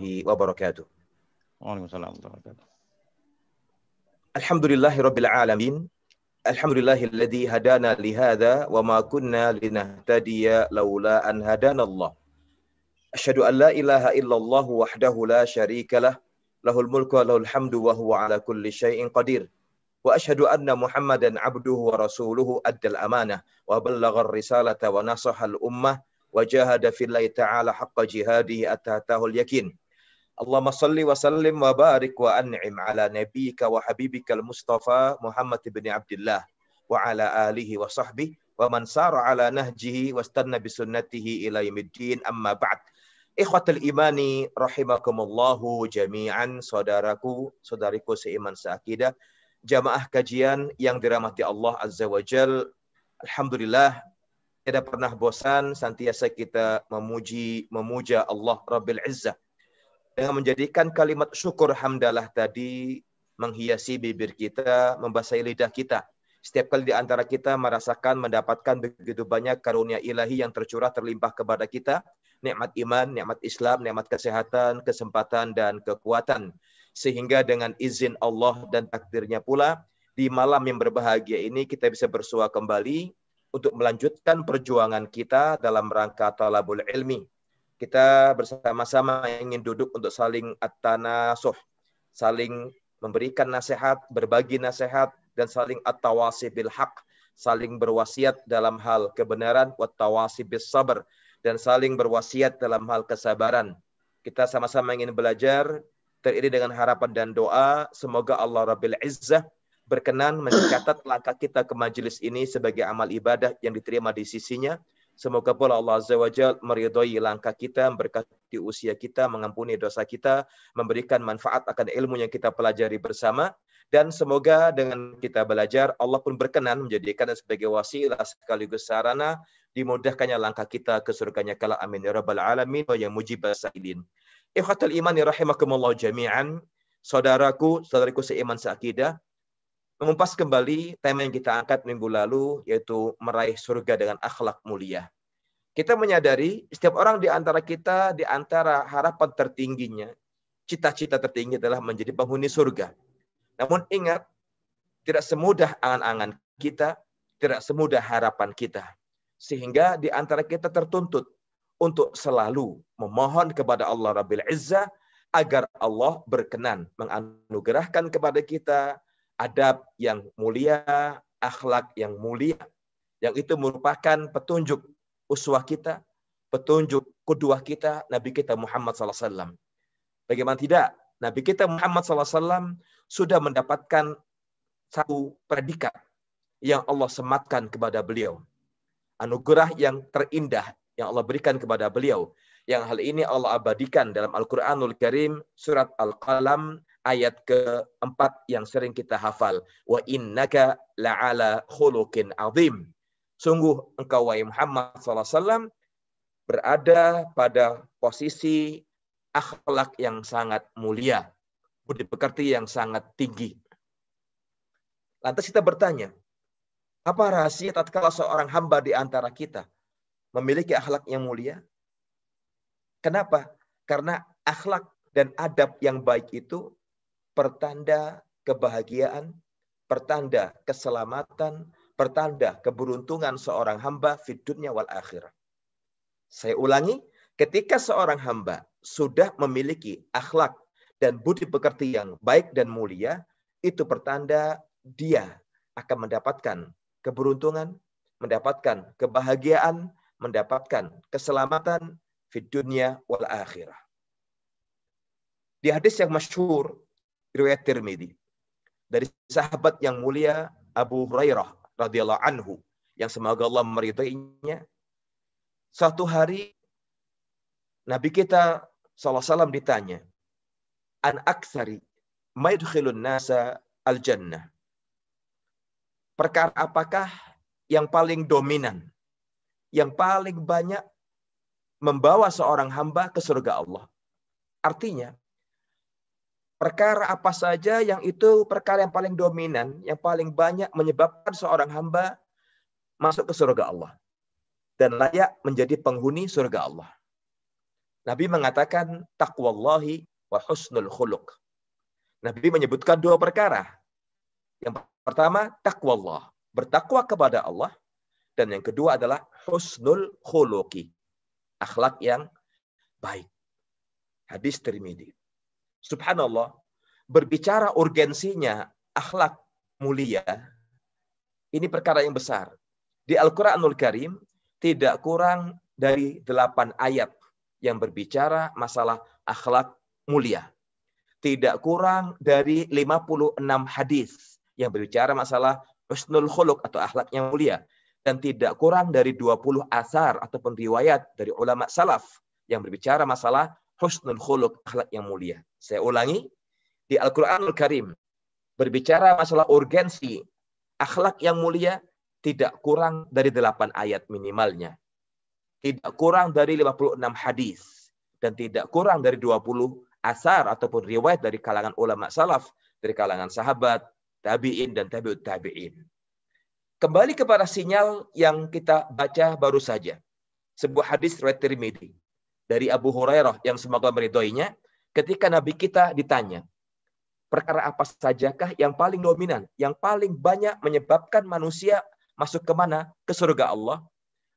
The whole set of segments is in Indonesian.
wabarakatuh. Waalaikumsalam warahmatullahi wabarakatuh. Alhamdulillahirabbil alamin. Alhamdulillahilladzi hadana lihada wa ma kunna linahtadiya laula an hadanallah. Asyhadu an la ilaha illallah wahdahu la syarikalah, lahul mulku wa lahul hamdu wa huwa ala kulli syai'in qadir. Wa asyhadu anna Muhammadan abduhu wa rasuluhu addal amanah wa ballaghar risalata wa nasahal ummah wa jahada fillahi ta'ala haqqa jihadihi atahul yakin. Allahumma salli wa sallim wa barik wa an'im ala nabiyyika wa habibikal Mustafa Muhammad ibn Abdullah wa ala alihi wa sahbihi wa man sara ala nahjihi wastanna bi sunnatihi ila yaumiddin, amma ba'd. Ikhwatul imani rahimakumullahu jami'an, saudariku seiman seakidah, jamaah kajian yang dirahmati Allah Azza wa Jal. Alhamdulillah, tidak pernah bosan senantiasa kita memuja Allah Rabbil Izzah dengan menjadikan kalimat syukur hamdalah tadi menghiasi bibir kita, membasahi lidah kita. Setiap kali di antara kita merasakan mendapatkan begitu banyak karunia ilahi yang tercurah terlimpah kepada kita, nikmat iman, nikmat Islam, nikmat kesehatan, kesempatan dan kekuatan. Sehingga dengan izin Allah dan takdirnya pula, di malam yang berbahagia ini kita bisa bersua kembali untuk melanjutkan perjuangan kita dalam rangka talabul ilmi. Kita bersama-sama ingin duduk untuk saling at-tanasuh, saling memberikan nasihat, berbagi nasihat, dan saling at-tawasi bil haq, saling berwasiat dalam hal kebenaran, wat-tawasi bis sabr, dan saling berwasiat dalam hal kesabaran. Kita sama-sama ingin belajar, teriringi dengan harapan dan doa, semoga Allah Rabbil Izzah berkenan mencatat langkah kita ke majelis ini sebagai amal ibadah yang diterima di sisinya. Semoga pula Allah Azza wa Jalla meridhai langkah kita, memberkati usia kita, mengampuni dosa kita, memberikan manfaat akan ilmu yang kita pelajari bersama. Dan semoga dengan kita belajar, Allah pun berkenan menjadikan sebagai wasilah sekaligus sarana dimudahkannya langkah kita ke surganya kala, amin ya rabbal alamin wa ya mujibas sa'ilin. Ikhwatul imani rahimakumullah jami'an, saudariku seiman seakidah, mengupas kembali tema yang kita angkat minggu lalu, yaitu meraih surga dengan akhlak mulia. Kita menyadari setiap orang di antara kita, di antara harapan tertingginya, cita-cita tertinggi adalah menjadi penghuni surga. Namun ingat, tidak semudah angan-angan kita, tidak semudah harapan kita. Sehingga di antara kita tertuntut untuk selalu memohon kepada Allah Rabbil Izzah agar Allah berkenan menganugerahkan kepada kita adab yang mulia, akhlak yang mulia, yang itu merupakan petunjuk uswah kita, petunjuk qudwah kita, Nabi kita Muhammad SAW. Bagaimana tidak, Nabi kita Muhammad SAW sudah mendapatkan satu predikat yang Allah sematkan kepada beliau. Anugerah yang terindah yang Allah berikan kepada beliau. Yang hal ini Allah abadikan dalam Al-Quranul Karim, surat Al-Qalam, ayat keempat yang sering kita hafal. Wa innaka la'ala khuluqin azim. Sungguh engkau wahai Muhammad SAW berada pada posisi akhlak yang sangat mulia, budi pekerti yang sangat tinggi. Lantas kita bertanya, apa rahasia tatkala seorang hamba di antara kita memiliki akhlak yang mulia? Kenapa? Karena akhlak dan adab yang baik itu pertanda kebahagiaan, pertanda keselamatan, pertanda keberuntungan seorang hamba fid dunya wal akhirah. Saya ulangi, ketika seorang hamba sudah memiliki akhlak dan budi pekerti yang baik dan mulia, itu pertanda dia akan mendapatkan keberuntungan, mendapatkan kebahagiaan, mendapatkan keselamatan fid dunya wal akhirah. Di hadis yang masyhur riwayat Tirmidzi dari sahabat yang mulia Abu Hurairah radhiyallahu anhu, yang semoga Allah meridainya, suatu hari Nabi kita SAW ditanya, an aktsari ma yudkhilun nasa al jannah. Perkara apakah yang paling dominan, yang paling banyak membawa seorang hamba ke surga Allah? Artinya, perkara apa saja yang itu perkara yang paling dominan, yang paling banyak menyebabkan seorang hamba masuk ke surga Allah dan layak menjadi penghuni surga Allah. Nabi mengatakan taqwallahi wa husnul khuluq. Nabi menyebutkan dua perkara. Yang pertama, taqwallah, bertakwa kepada Allah. Dan yang kedua adalah husnul khuluqi, akhlak yang baik. Hadis Tirmidzi. Subhanallah, berbicara urgensinya akhlak mulia, ini perkara yang besar. Di Al-Quranul Karim, tidak kurang dari 8 ayat yang berbicara masalah akhlak mulia. Tidak kurang dari 56 hadis yang berbicara masalah husnul khuluq atau akhlak yang mulia. Dan tidak kurang dari 20 asar ataupun riwayat dari ulama salaf yang berbicara masalah husnul khuluq, akhlak yang mulia. Saya ulangi, di Al-Quranul Karim berbicara masalah urgensi akhlak yang mulia tidak kurang dari 8 ayat minimalnya. Tidak kurang dari 56 hadis. Dan tidak kurang dari 20 asar ataupun riwayat dari kalangan ulama salaf, dari kalangan sahabat, tabi'in dan tabi'ut tabi'in. Kembali kepada sinyal yang kita baca baru saja. Sebuah hadis riwayat Tirmidzi dari Abu Hurairah yang semoga meridhoinya, ketika Nabi kita ditanya, perkara apa sajakah yang paling dominan, yang paling banyak menyebabkan manusia masuk ke mana? Ke surga Allah.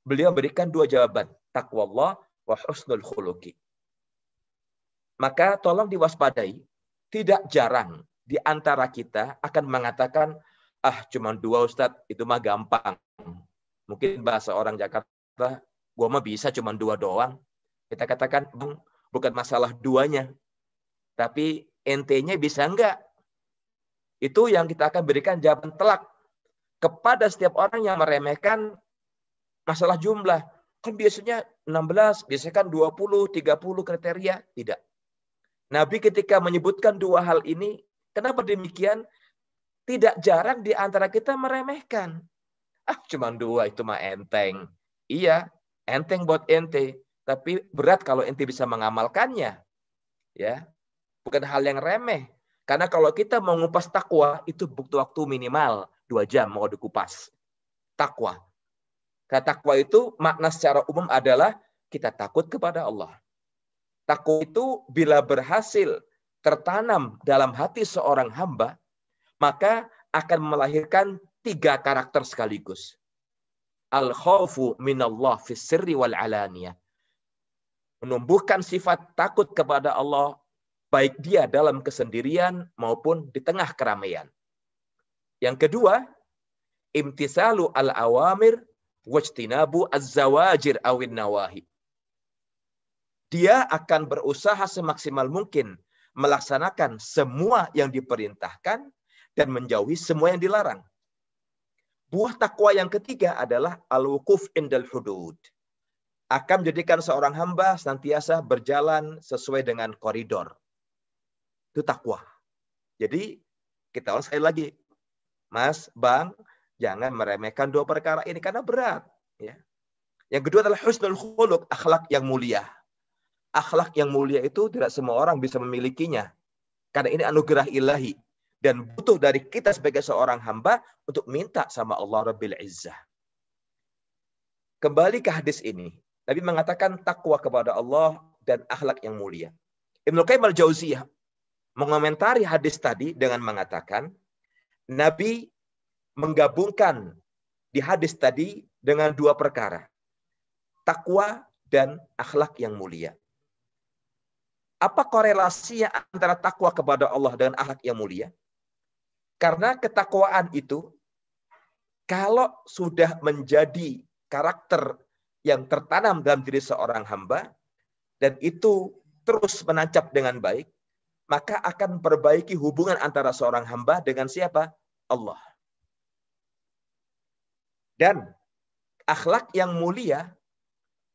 Beliau berikan 2 jawaban, taqwallah wa husnul khuluqi. Maka tolong diwaspadai, tidak jarang di antara kita akan mengatakan, cuma 2 Ustadz, itu mah gampang. Mungkin bahasa orang Jakarta, gua mah bisa cuma 2 doang. Kita katakan, Bang, bukan masalah 2-nya. Tapi ente-nya bisa enggak? Itu yang kita akan berikan jawaban telak kepada setiap orang yang meremehkan masalah jumlah. Kan biasanya 16, biasanya kan 20, 30 kriteria. Tidak. Nabi ketika menyebutkan 2 hal ini, kenapa demikian? Tidak jarang di antara kita meremehkan. Cuma 2 itu mah enteng. Iya, enteng buat ente. Tapi berat kalau ente bisa mengamalkannya. Ya, bukan hal yang remeh. Karena kalau kita mau ngupas takwa, itu butuh waktu minimal 2 jam mau dikupas. Takwa. Karena takwa itu makna secara umum adalah kita takut kepada Allah. Takwa itu bila berhasil tertanam dalam hati seorang hamba, maka akan melahirkan 3 karakter sekaligus. Al-khawfu minallah fis sirri wal alaniyah. Menumbuhkan sifat takut kepada Allah, baik dia dalam kesendirian maupun di tengah keramaian. Yang kedua, imtisalu al-awamir wajtinabu az-zawajir awin nawahi. Dia akan berusaha semaksimal mungkin melaksanakan semua yang diperintahkan dan menjauhi semua yang dilarang. Buah takwa yang ketiga adalah al-wukuf indal hudud. Akan menjadikan seorang hamba senantiasa berjalan sesuai dengan koridor. Itu takwa. Jadi, kita ulang sekali lagi. Mas, Bang, jangan meremehkan 2 perkara ini karena berat. Ya. Yang kedua adalah husnul khuluq, akhlak yang mulia. Akhlak yang mulia itu tidak semua orang bisa memilikinya. Karena ini anugerah ilahi. Dan butuh dari kita sebagai seorang hamba untuk minta sama Allah Rabbil Izzah. Kembali ke hadis ini. Nabi mengatakan takwa kepada Allah dan akhlak yang mulia. Ibnu Qayyim al-Jauziyah mengomentari hadis tadi dengan mengatakan, Nabi menggabungkan di hadis tadi dengan 2 perkara. Takwa dan akhlak yang mulia. Apa korelasinya antara takwa kepada Allah dengan akhlak yang mulia? Karena ketakwaan itu, kalau sudah menjadi karakter yang tertanam dalam diri seorang hamba, dan itu terus menancap dengan baik, maka akan perbaiki hubungan antara seorang hamba dengan siapa? Allah. Dan akhlak yang mulia,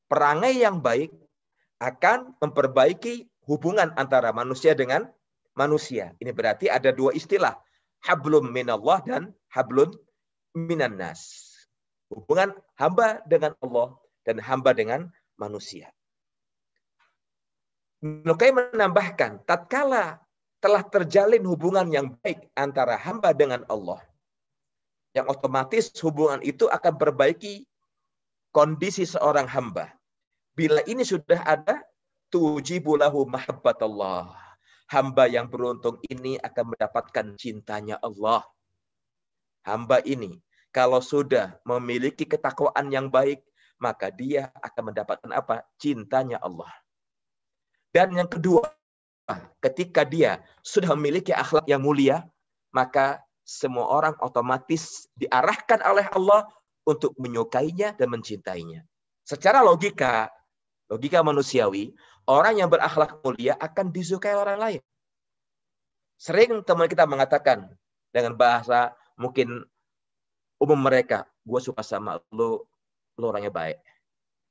perangai yang baik, akan memperbaiki hubungan antara manusia dengan manusia. Ini berarti ada 2 istilah. Hablum minallah dan hablun minan nas. Hubungan hamba dengan Allah dan hamba dengan manusia. Ibnu Qayyim menambahkan, tatkala telah terjalin hubungan yang baik antara hamba dengan Allah, yang otomatis hubungan itu akan perbaiki kondisi seorang hamba. Bila ini sudah ada, tujibu lahu mahabbatallah. Hamba yang beruntung ini akan mendapatkan cintanya Allah. Hamba ini kalau sudah memiliki ketakwaan yang baik, maka dia akan mendapatkan apa? Cintanya Allah. Dan yang kedua, ketika dia sudah memiliki akhlak yang mulia, maka semua orang otomatis diarahkan oleh Allah untuk menyukainya dan mencintainya. Secara logika manusiawi, orang yang berakhlak mulia akan disukai orang lain. Sering teman kita mengatakan dengan bahasa mungkin umum mereka, gue suka sama lo orangnya baik,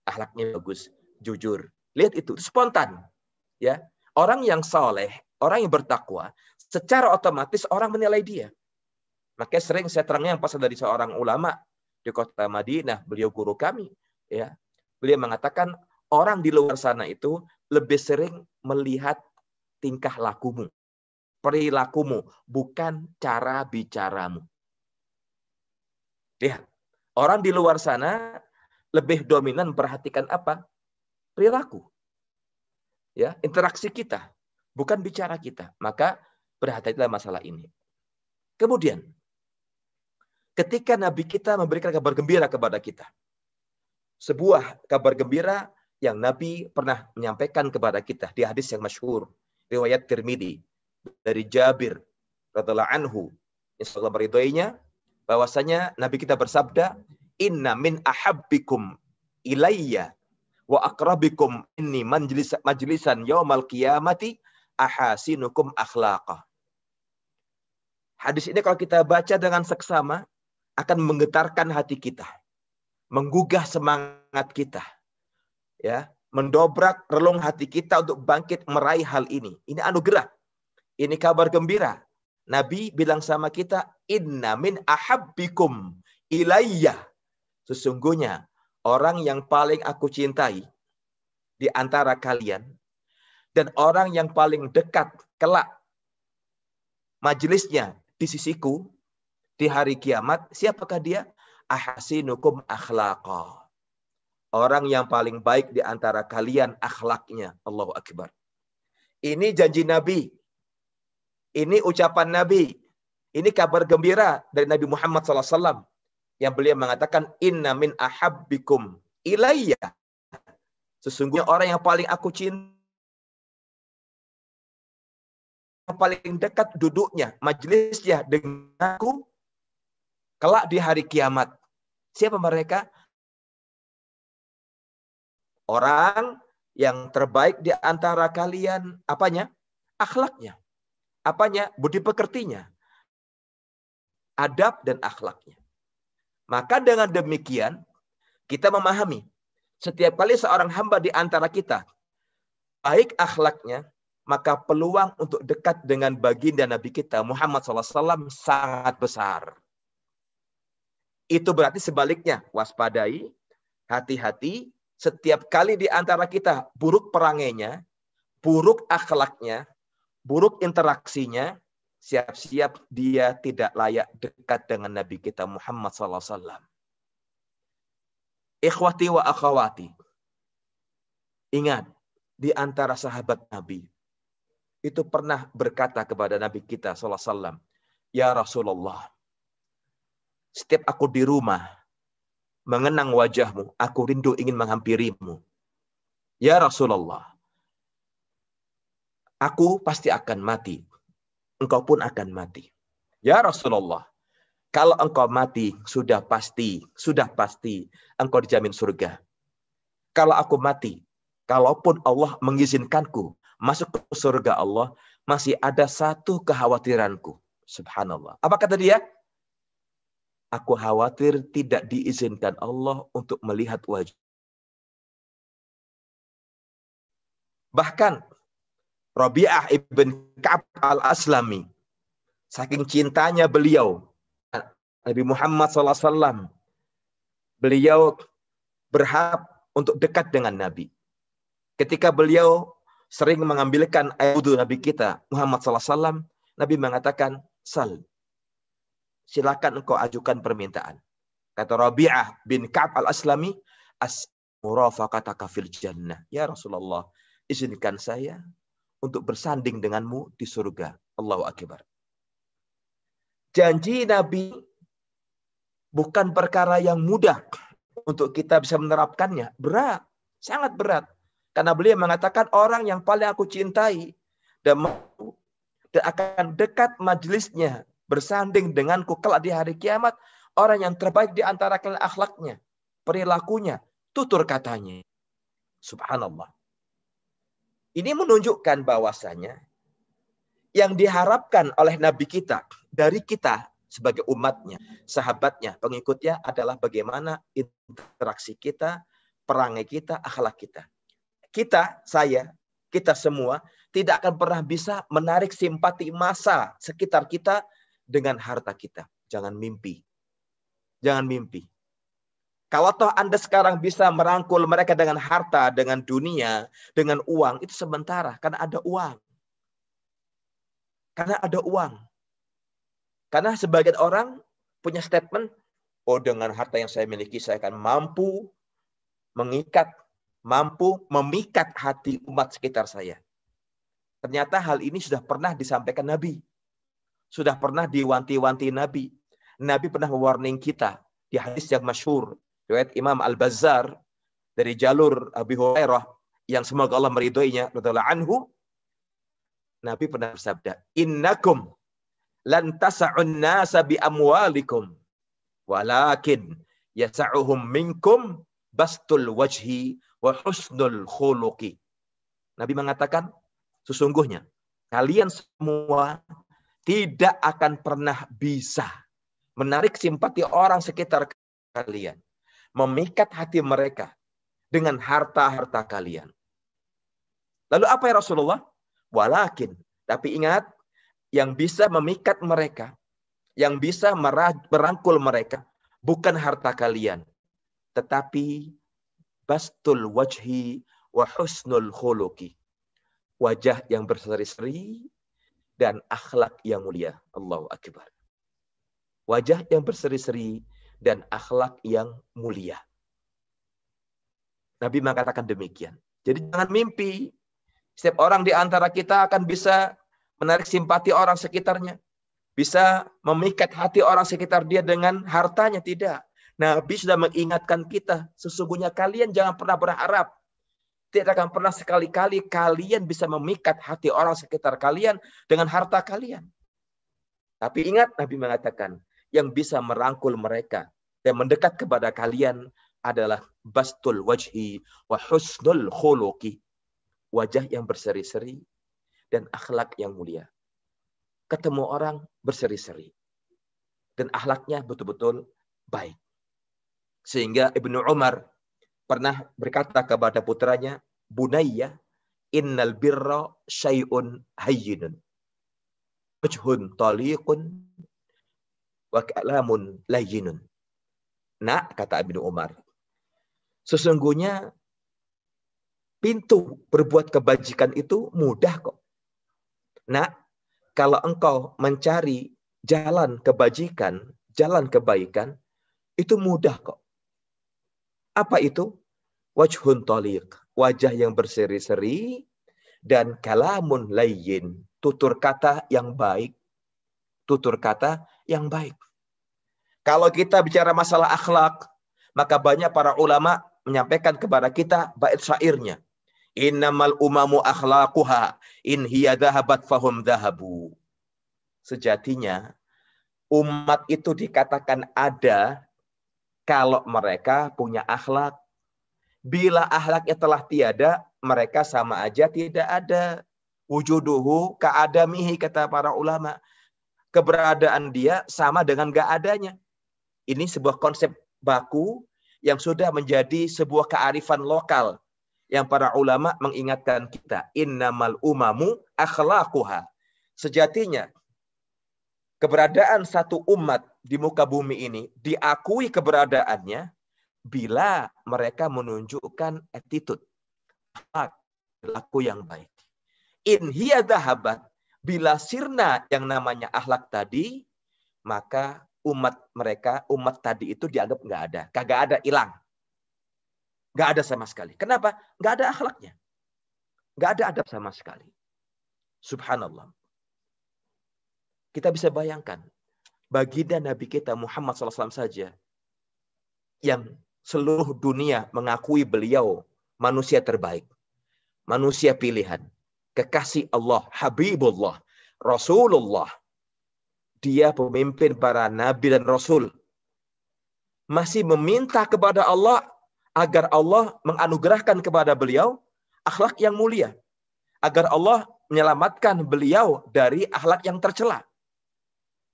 akhlaknya bagus, jujur. Lihat itu spontan, ya. Orang yang soleh, orang yang bertakwa, secara otomatis orang menilai dia. Makanya sering saya terangnya yang pasal dari seorang ulama di kota Madinah, beliau guru kami, ya. Beliau mengatakan orang di luar sana itu lebih sering melihat tingkah lakumu, perilakumu, bukan cara bicaramu. Lihat, orang di luar sana lebih dominan perhatikan apa? Perilaku. Ya, interaksi kita, bukan bicara kita. Maka perhatikanlah masalah ini. Kemudian, ketika Nabi kita memberikan kabar gembira kepada kita, sebuah kabar gembira yang Nabi pernah menyampaikan kepada kita di hadis yang masyhur, riwayat Tirmidzi dari Jabir radhiyallahu anhu, insyaallah meridhoinya, bahwasanya Nabi kita bersabda, "Inna min ahabbikum ilayya wa akrabikum inni majlisan yaumal qiyamati ahasinukum akhlaqa." Hadis ini kalau kita baca dengan seksama akan menggetarkan hati kita, menggugah semangat kita, ya, mendobrak relung hati kita untuk bangkit meraih hal ini. Ini anugerah, ini kabar gembira. Nabi bilang sama kita, "Inna min ahabbikum ilayya." Sesungguhnya orang yang paling aku cintai di antara kalian dan orang yang paling dekat kelak majelisnya di sisiku di hari kiamat, siapakah dia? Ahasinukum akhlaqa. Orang yang paling baik di antara kalian akhlaknya. Allahu Akbar. Ini janji Nabi. Ini ucapan Nabi. Ini kabar gembira dari Nabi Muhammad SAW. Yang beliau mengatakan, "Inna min ahabbikum ilayya." Sesungguhnya orang yang paling aku cinta, yang paling dekat duduknya, majelisnya dengan aku, kelak di hari kiamat. Siapa mereka? Orang yang terbaik di antara kalian, apanya? Akhlaknya. Apanya? Budi pekertinya. Adab dan akhlaknya. Maka dengan demikian, kita memahami, setiap kali seorang hamba di antara kita, baik akhlaknya, maka peluang untuk dekat dengan baginda Nabi kita, Muhammad SAW, sangat besar. Itu berarti sebaliknya, waspadai, hati-hati, setiap kali di antara kita, buruk perangainya, buruk akhlaknya, buruk interaksinya, siap-siap dia tidak layak dekat dengan Nabi kita Muhammad SAW. Ikhwati wa akhawati. Ingat, di antara sahabat Nabi, itu pernah berkata kepada Nabi kita SAW, "Ya Rasulullah, setiap aku di rumah, mengenang wajahmu, aku rindu ingin menghampirimu. Ya Rasulullah, aku pasti akan mati. Engkau pun akan mati. Ya Rasulullah, kalau engkau mati, sudah pasti engkau dijamin surga. Kalau aku mati, kalaupun Allah mengizinkanku masuk ke surga Allah, masih ada satu kekhawatiranku." Subhanallah. Apa kata dia? Aku khawatir tidak diizinkan Allah untuk melihat wajah. Bahkan Rabi'ah ibn Ka'ab al-Aslami, saking cintanya beliau Nabi Muhammad SAW, beliau berharap untuk dekat dengan Nabi. Ketika beliau sering mengambilkan air wudu Nabi kita Muhammad SAW, Nabi mengatakan, "Sal, silakan engkau ajukan permintaan." Kata Rabi'ah bin Ka'ab al-Aslami, "As-murafaqataka fil jannah." Ya Rasulullah, izinkan saya untuk bersanding denganmu di surga. Allahu Akbar. Janji Nabi bukan perkara yang mudah untuk kita bisa menerapkannya. Berat, sangat berat. Karena beliau mengatakan orang yang paling aku cintai dan akan dekat majelisnya, bersanding denganku kelak di hari kiamat, orang yang terbaik di antara kalian akhlaknya, perilakunya, tutur katanya. Subhanallah. Ini menunjukkan bahwasanya yang diharapkan oleh Nabi kita, dari kita sebagai umatnya, sahabatnya, pengikutnya adalah bagaimana interaksi kita, perangai kita, akhlak kita. Kita, saya, kita semua tidak akan pernah bisa menarik simpati massa sekitar kita dengan harta kita. Jangan mimpi. Jangan mimpi. Kalau toh Anda sekarang bisa merangkul mereka dengan harta, dengan dunia, dengan uang, itu sementara. Karena ada uang. Karena ada uang. Karena sebagian orang punya statement, oh dengan harta yang saya miliki, saya akan mampu mengikat, mampu memikat hati umat sekitar saya. Ternyata hal ini sudah pernah disampaikan Nabi. Sudah pernah diwanti-wanti Nabi. Nabi pernah mewarning kita di hadis yang masyhur. Riwayat Imam Al-Bazzar dari jalur Abi Hurairah yang semoga Allah meridhoinya radhiyallahu anhu. Nabi pernah bersabda, "Innakum lan tas'un nasa bi amwalikum walakin yas'uhum minkum bastul wajhi wa husnul khuluqi." Nabi mengatakan, sesungguhnya kalian semua tidak akan pernah bisa menarik simpati orang sekitar kalian, memikat hati mereka dengan harta-harta kalian. Lalu apa ya Rasulullah? Walakin, tapi ingat, yang bisa memikat mereka, yang bisa merangkul mereka, bukan harta kalian, tetapi bastul wajhi wa husnul khuluqi. Wajah yang berseri-seri dan akhlak yang mulia. Allahu Akbar. Wajah yang berseri-seri dan akhlak yang mulia. Nabi mengatakan demikian. Jadi jangan mimpi. Setiap orang di antara kita akan bisa menarik simpati orang sekitarnya. Bisa memikat hati orang sekitar dia dengan hartanya. Tidak. Nabi sudah mengingatkan kita. Sesungguhnya kalian jangan pernah berharap. Tidak akan pernah sekali-kali kalian bisa memikat hati orang sekitar kalian dengan harta kalian. Tapi ingat, Nabi mengatakan, yang bisa merangkul mereka dan mendekat kepada kalian adalah bastul wajhi wa husnul khuluqi. Wajah yang berseri-seri dan akhlak yang mulia. Ketemu orang berseri-seri. Dan akhlaknya betul-betul baik. Sehingga Ibnu Umar pernah berkata kepada putranya, Bunayya, innal birra syai'un hayyinun. Wajhun taliqun wa kalamun layyinun. Nak, kata Ibnu Umar, sesungguhnya pintu berbuat kebajikan itu mudah kok. Nak, kalau engkau mencari jalan kebajikan, jalan kebaikan, itu mudah kok. Apa itu? Wajhun taliq, wajah yang berseri-seri, dan kalamun layyin, tutur kata yang baik. Tutur kata yang baik. Kalau kita bicara masalah akhlak, maka banyak para ulama menyampaikan kepada kita bait syairnya. Innamal umamu akhlaquha in hiya dhahabat fahum dhahabu. Sejatinya umat itu dikatakan ada kalau mereka punya akhlak. Bila akhlaknya telah tiada, mereka sama aja tidak ada. Wujuduhu ka'adamihi, kata para ulama. Keberadaan dia sama dengan gak adanya. Ini sebuah konsep baku yang sudah menjadi sebuah kearifan lokal yang para ulama mengingatkan kita, innamal umamu akhlaquha. Sejatinya keberadaan satu umat di muka bumi ini diakui keberadaannya bila mereka menunjukkan attitude, perilaku yang baik. In hiya dhahabat, bila sirna yang namanya akhlak tadi, maka umat tadi itu dianggap nggak ada, kagak ada, hilang. Nggak ada sama sekali. Kenapa? Nggak ada akhlaknya. Nggak ada adab sama sekali. Subhanallah. Kita bisa bayangkan, baginda Nabi kita Muhammad SAW saja, yang seluruh dunia mengakui beliau manusia terbaik, manusia pilihan, kekasih Allah, Habibullah, Rasulullah. Dia pemimpin para nabi dan rasul. Masih meminta kepada Allah agar Allah menganugerahkan kepada beliau akhlak yang mulia. Agar Allah menyelamatkan beliau dari akhlak yang tercela.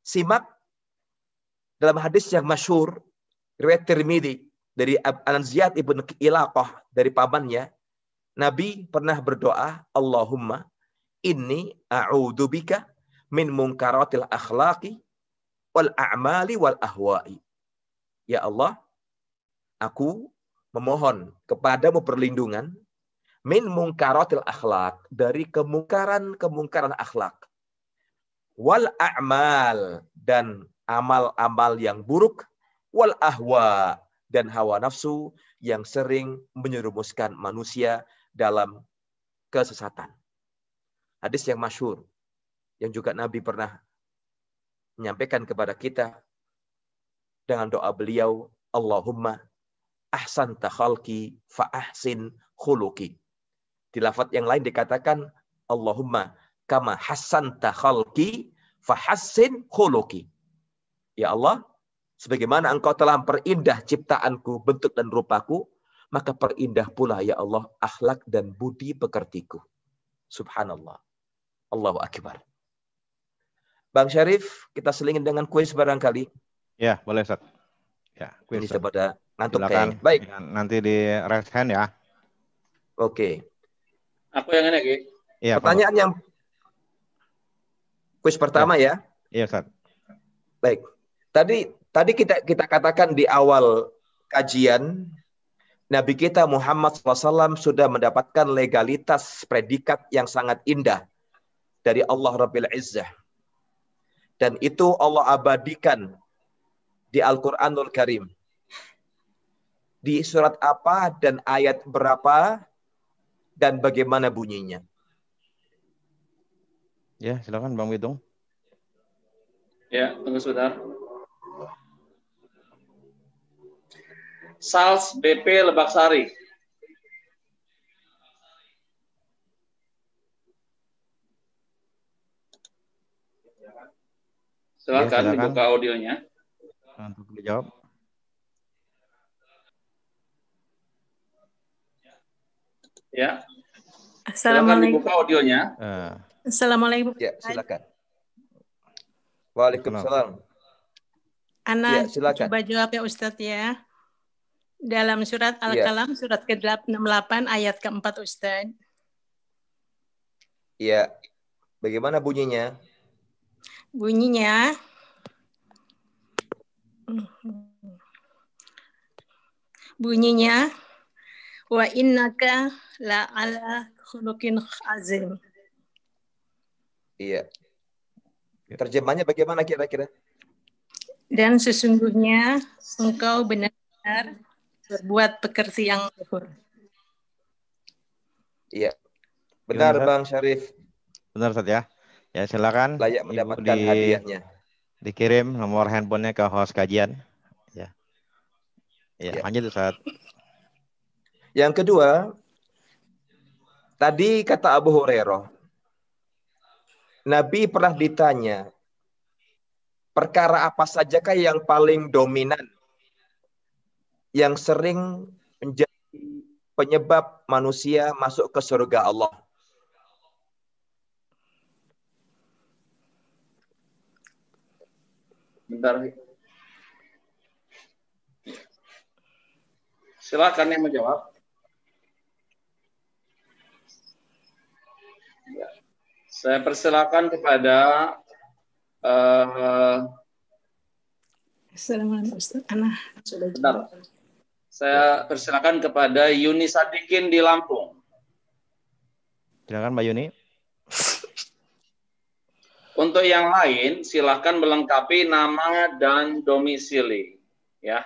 Simak dalam hadis yang masyhur riwayat Tirmidzi dari An-Ziyad ibn Ilaqah dari pamannya, Nabi pernah berdoa, Allahumma inni a'udzubika min munkaratil akhlaqi wal a'mali wal ahwa'i. Ya Allah, aku memohon kepadamu perlindungan min munkaratil akhlaq, dari kemungkaran akhlak, wal a'mal, dan amal-amal yang buruk, wal ahwa, dan hawa nafsu yang sering menyerumuskan manusia dalam kesesatan. Hadis yang masyhur yang juga Nabi pernah menyampaikan kepada kita dengan doa beliau, Allahumma ahsanta khalqi fa ahsin khuluqi. Di lafaz yang lain dikatakan, Allahumma kama hassanta khalqi fa hassin khuluqi. Ya Allah, sebagaimana engkau telah memperindah ciptaanku, bentuk dan rupaku, maka perindah pula ya Allah akhlak dan budi pekertiku. Subhanallah. Allahu Akbar. Bang Syarif, kita selingin dengan kuis barangkali. Ya, boleh Ustaz. Ya, kuis. Ini pada ngantuk Silakan. kayaknya. Baik. Nanti di raise hand ya. Oke. Aku yang ini, Ki. Iya, pertanyaan yang kuis pertama ya. Iya, Ustaz. Baik. Tadi kita katakan di awal kajian, Nabi kita Muhammad SAW sudah mendapatkan legalitas predikat yang sangat indah dari Allah Rabbil Izzah. Dan itu Allah abadikan di Al-Quranul Karim. Di surat apa dan ayat berapa dan bagaimana bunyinya? Ya, silakan Bang Widung. Ya, tunggu sebentar. Sals BP Lebak Sari. Silakan dibuka audionya. Untuk dijawab. Ya. Assalamualaikum. Silakan dibuka audionya. Assalamualaikum. Ya, silakan. Waalaikumsalam. Ana ya, silakan. coba jawab ya Ustadz ya. Dalam surat Al-Qalam, surat ke-68 ayat ke-4 Ustadz. Iya. Bagaimana bunyinya? Bunyinya wa innaka la ala khuluqin azim. Iya. Terjemahnya bagaimana kira-kira? Dan sesungguhnya engkau benar-benar berbuat pekerti yang luhur. Iya. Benar Bang Syarif. Benar Ustaz ya. Ya silakan. Layak mendapatkan hadiahnya. Dikirim nomor handphonenya ke host kajian. Ya. Ya, lanjut Ustaz. Yang kedua, tadi kata Abu Hurairah, Nabi pernah ditanya, perkara apa sajakah yang paling dominan, yang sering menjadi penyebab manusia masuk ke surga Allah? Bentar. Silakan yang menjawab. Ya. Saya persilakan kepada Assalamualaikum Ustaz. Ana sudah bentar. Saya persilakan kepada Yuni Sadikin di Lampung. Silakan Mbak Yuni. Untuk yang lain, silakan melengkapi nama dan domisili. Ya.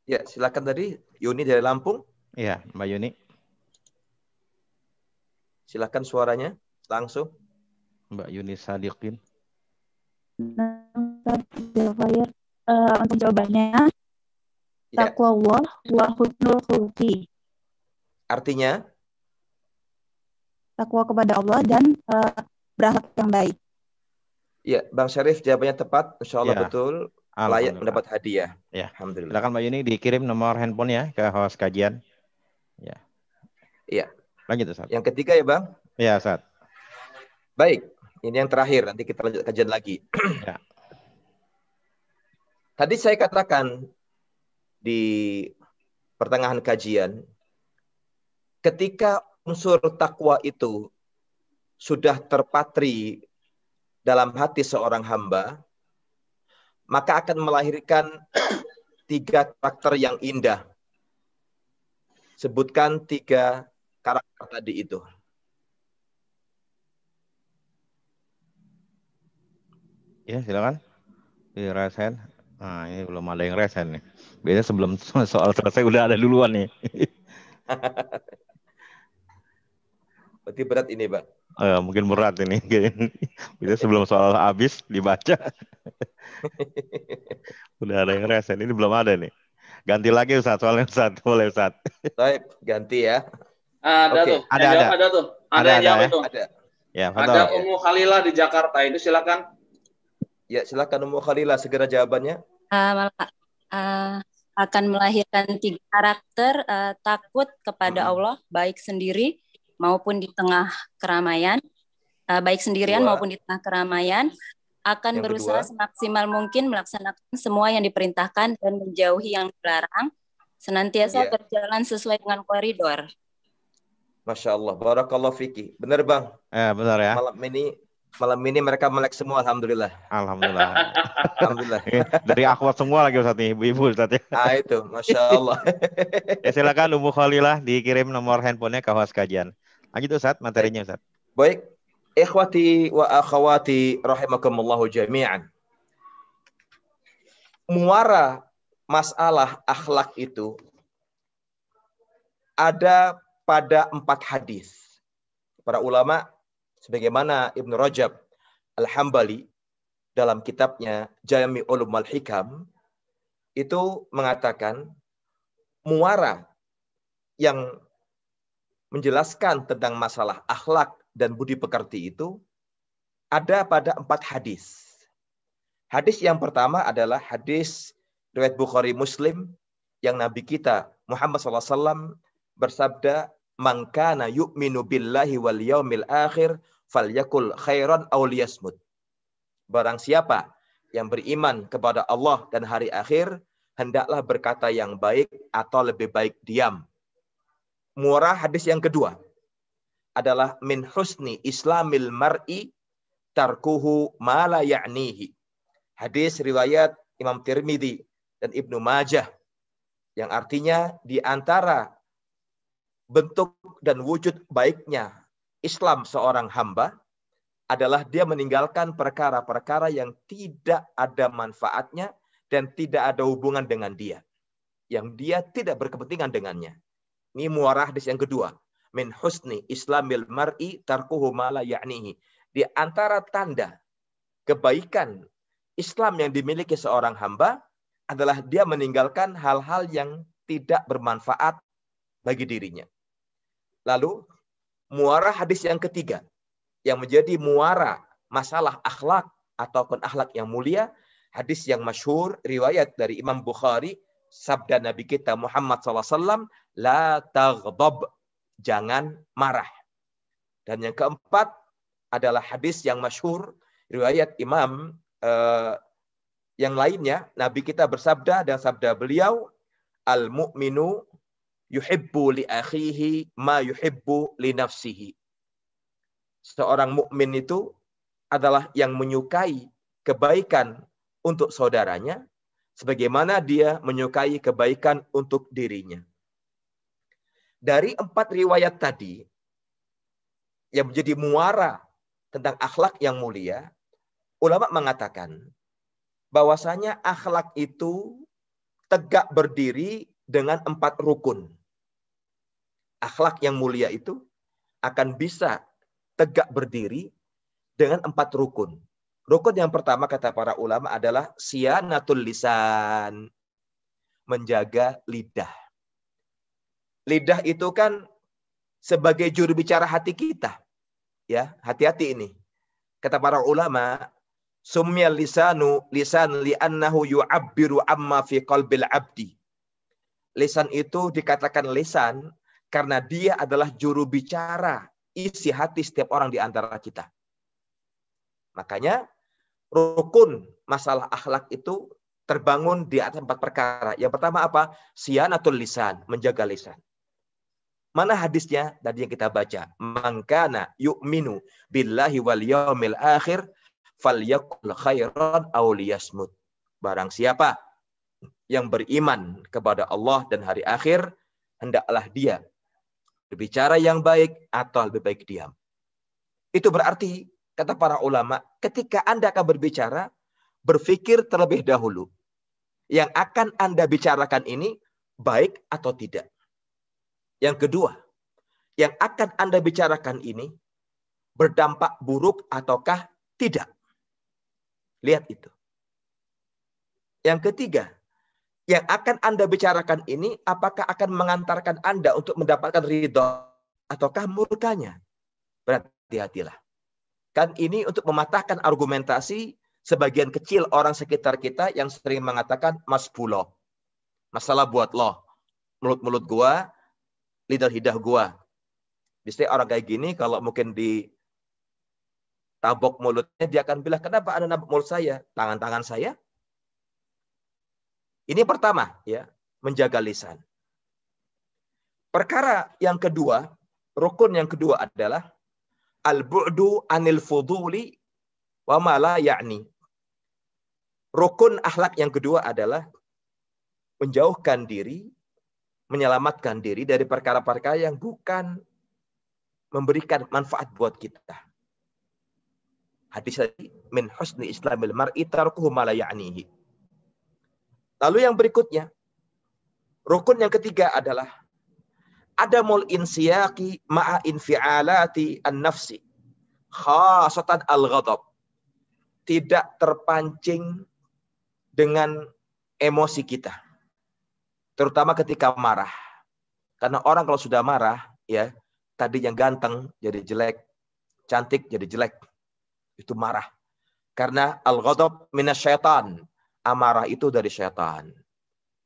Ya, silakan tadi Yuni dari Lampung. Iya, Mbak Yuni. Silakan suaranya langsung. Mbak Yuni Sadiqin. Untuk jawabannya, takwa Allah wa husnul khuluqi. Artinya? Takwa kepada Allah dan berakhlak yang baik. Ya, Bang Syarif jawabannya tepat. Insya Allah Ya. betul. Layak mendapat hadiah. Ya. Alhamdulillah. Silakan Mbak Yuni dikirim nomor handphonenya ke host kajian. Ya. Iya. Lanjut Ustaz. Yang ketiga ya Bang? Ya Ustaz. Baik. Ini yang terakhir. Nanti kita lanjut kajian lagi. Ya. Tadi saya katakan di pertengahan kajian, ketika unsur takwa itu sudah terpatri dalam hati seorang hamba, maka akan melahirkan 3 karakter yang indah. Sebutkan 3 karakter tadi itu. Ya, silakan. Dirasain. Nah, ini belum ada yang resen nih. Biasanya sebelum soal selesai udah ada duluan nih. Berarti berat ini, Pak. Mungkin berat ini. Biasanya sebelum soal habis dibaca. Udah ada yang resen. Ini belum ada nih. Ganti lagi Ustaz, soalnya Ustaz. Boleh Ustaz. Baik, ganti ya. Ada Oke. tuh. Ada tuh. Ada yang jawab itu. Ada. Ya, ada Ummu Khalilah di Jakarta itu, silakan. Ya, silakan Ummu Khalilah segera jawabannya. Akan melahirkan 3 karakter, takut kepada Allah, baik sendiri maupun di tengah keramaian, baik sendirian maupun di tengah keramaian, akan berusaha semaksimal mungkin melaksanakan semua yang diperintahkan dan menjauhi yang dilarang, senantiasa berjalan sesuai dengan koridor. Masya Allah, barakallah fiki. Benar Bang? Benar ya. Malam ini mereka melek semua, alhamdulillah. Alhamdulillah. Alhamdulillah. Dari akhwat semua lagi Ustaz nih, ibu-ibu Ustaz ya. Itu, Masya Allah. Ya, silakan Ummu Khalilah dikirim nomor handphonenya ke host kajian. Lanjut Ustaz, materinya Ustaz. Baik, ikhwati wa akhawati rahimakumullahu jami'an. Muara masalah akhlak itu ada pada 4 hadis. Para ulama sebagaimana Ibnu Rajab Al-Hambali dalam kitabnya Jami' Ulumul Hikam itu mengatakan muara yang menjelaskan tentang masalah akhlak dan budi pekerti itu ada pada 4 hadis. Hadis yang pertama adalah hadis riwayat Bukhari Muslim yang Nabi kita Muhammad SAW bersabda, "Man kana yu'minu billahi wal yaumil akhir falyakul khairan aw liyasmut." Barang siapa yang beriman kepada Allah dan hari akhir, hendaklah berkata yang baik atau lebih baik diam. Muara hadis yang kedua adalah min husni islamil mar'i tarkuhu ma la ya'nihi. Hadis riwayat Imam Tirmidzi dan Ibnu Majah yang artinya di antara bentuk dan wujud baiknya Islam seorang hamba adalah dia meninggalkan perkara-perkara yang tidak ada manfaatnya dan tidak ada hubungan dengan dia. Yang dia tidak berkepentingan dengannya. Ini muara hadis yang kedua. Min husni islamil mar'i tarkuhu ma la ya'nihi. Di antara tanda kebaikan Islam yang dimiliki seorang hamba adalah dia meninggalkan hal-hal yang tidak bermanfaat bagi dirinya. Lalu muara hadis yang ketiga yang menjadi muara masalah akhlak ataupun akhlak yang mulia, hadis yang masyhur riwayat dari Imam Bukhari, sabda Nabi kita Muhammad SAW, la taghdab, jangan marah. Dan yang keempat adalah hadis yang masyhur riwayat Imam yang lainnya, Nabi kita bersabda dan sabda beliau, al-mu'minu yuhibbu li akhihi ma yuhibbu li nafsihi. Seorang mukmin itu adalah yang menyukai kebaikan untuk saudaranya sebagaimana dia menyukai kebaikan untuk dirinya. Dari 4 riwayat tadi yang menjadi muara tentang akhlak yang mulia, ulama mengatakan bahwasanya akhlak itu tegak berdiri dengan 4 rukun. Akhlak yang mulia itu akan bisa tegak berdiri dengan 4 rukun. Rukun yang pertama kata para ulama adalah siyanatul lisan, menjaga lidah. Lidah itu kan sebagai juru bicara hati kita. Ya, hati-hati ini. Kata para ulama, sumyal lisanu lisan li'annahu yu'abbiru amma fi qalbil abdi. Lisan itu dikatakan lisan karena dia adalah juru bicara isi hati setiap orang di antara kita. Makanya rukun masalah akhlak itu terbangun di atas 4 perkara. Yang pertama apa? Siyanatul lisan, menjaga lisan. Mana hadisnya? Tadi yang kita baca. Man kana yu'minu billahi wal yaumil akhir falyaqul khairan aw liyasmut. Barang siapa yang beriman kepada Allah dan hari akhir, hendaklah dia berbicara yang baik atau lebih baik diam. Itu berarti, kata para ulama, ketika Anda akan berbicara, berpikir terlebih dahulu. Yang akan Anda bicarakan ini baik atau tidak. Yang kedua, yang akan Anda bicarakan ini berdampak buruk ataukah tidak. Lihat itu. Yang ketiga, yang akan Anda bicarakan ini apakah akan mengantarkan Anda untuk mendapatkan ridha ataukah murkanya. Berhati-hatilah. Kan ini untuk mematahkan argumentasi sebagian kecil orang sekitar kita yang sering mengatakan masbuloh. Masalah buat loh. Mulut-mulut gua, lidah-lidah gua. Biasanya orang kayak gini kalau mungkin di tabok mulutnya, dia akan bilang, kenapa Anda nabok mulut saya? Tangan-tangan saya? Ini pertama, ya, menjaga lisan. Perkara yang kedua, rukun yang kedua adalah al-bu'du anil fuduli wa ma la ya'ni. Rukun akhlak yang kedua adalah menjauhkan diri, menyelamatkan diri dari perkara-perkara yang bukan memberikan manfaat buat kita. Hadis tadi, min husni islamil mar'i tarkuhu ma la ya'nihi. Lalu yang berikutnya, rukun yang ketiga adalah adamul insiyaqi ma'a infi'alati an-nafsi khasatan al-ghadab. Tidak terpancing dengan emosi kita. Terutama ketika marah. Karena orang kalau sudah marah, ya, tadi yang ganteng jadi jelek, cantik jadi jelek. Itu marah. Karena al-ghadab minasyaitan. Amarah itu dari syaitan.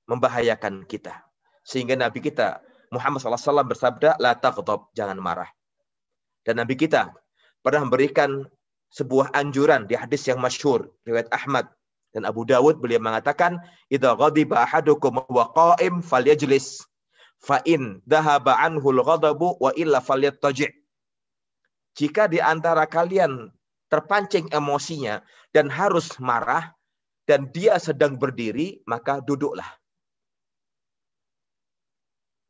Membahayakan kita. Sehingga Nabi kita Muhammad SAW bersabda, la taghdab, jangan marah. Dan Nabi kita pernah memberikan sebuah anjuran di hadis yang masyhur riwayat Ahmad dan Abu Dawud. Beliau mengatakan, idza ghadiba ahadukum wa qa'im falyajlis fa in dhahaba anhu al-ghadabu wa illa falyattaji'. Jika di antara kalian terpancing emosinya dan harus marah dan dia sedang berdiri, maka duduklah.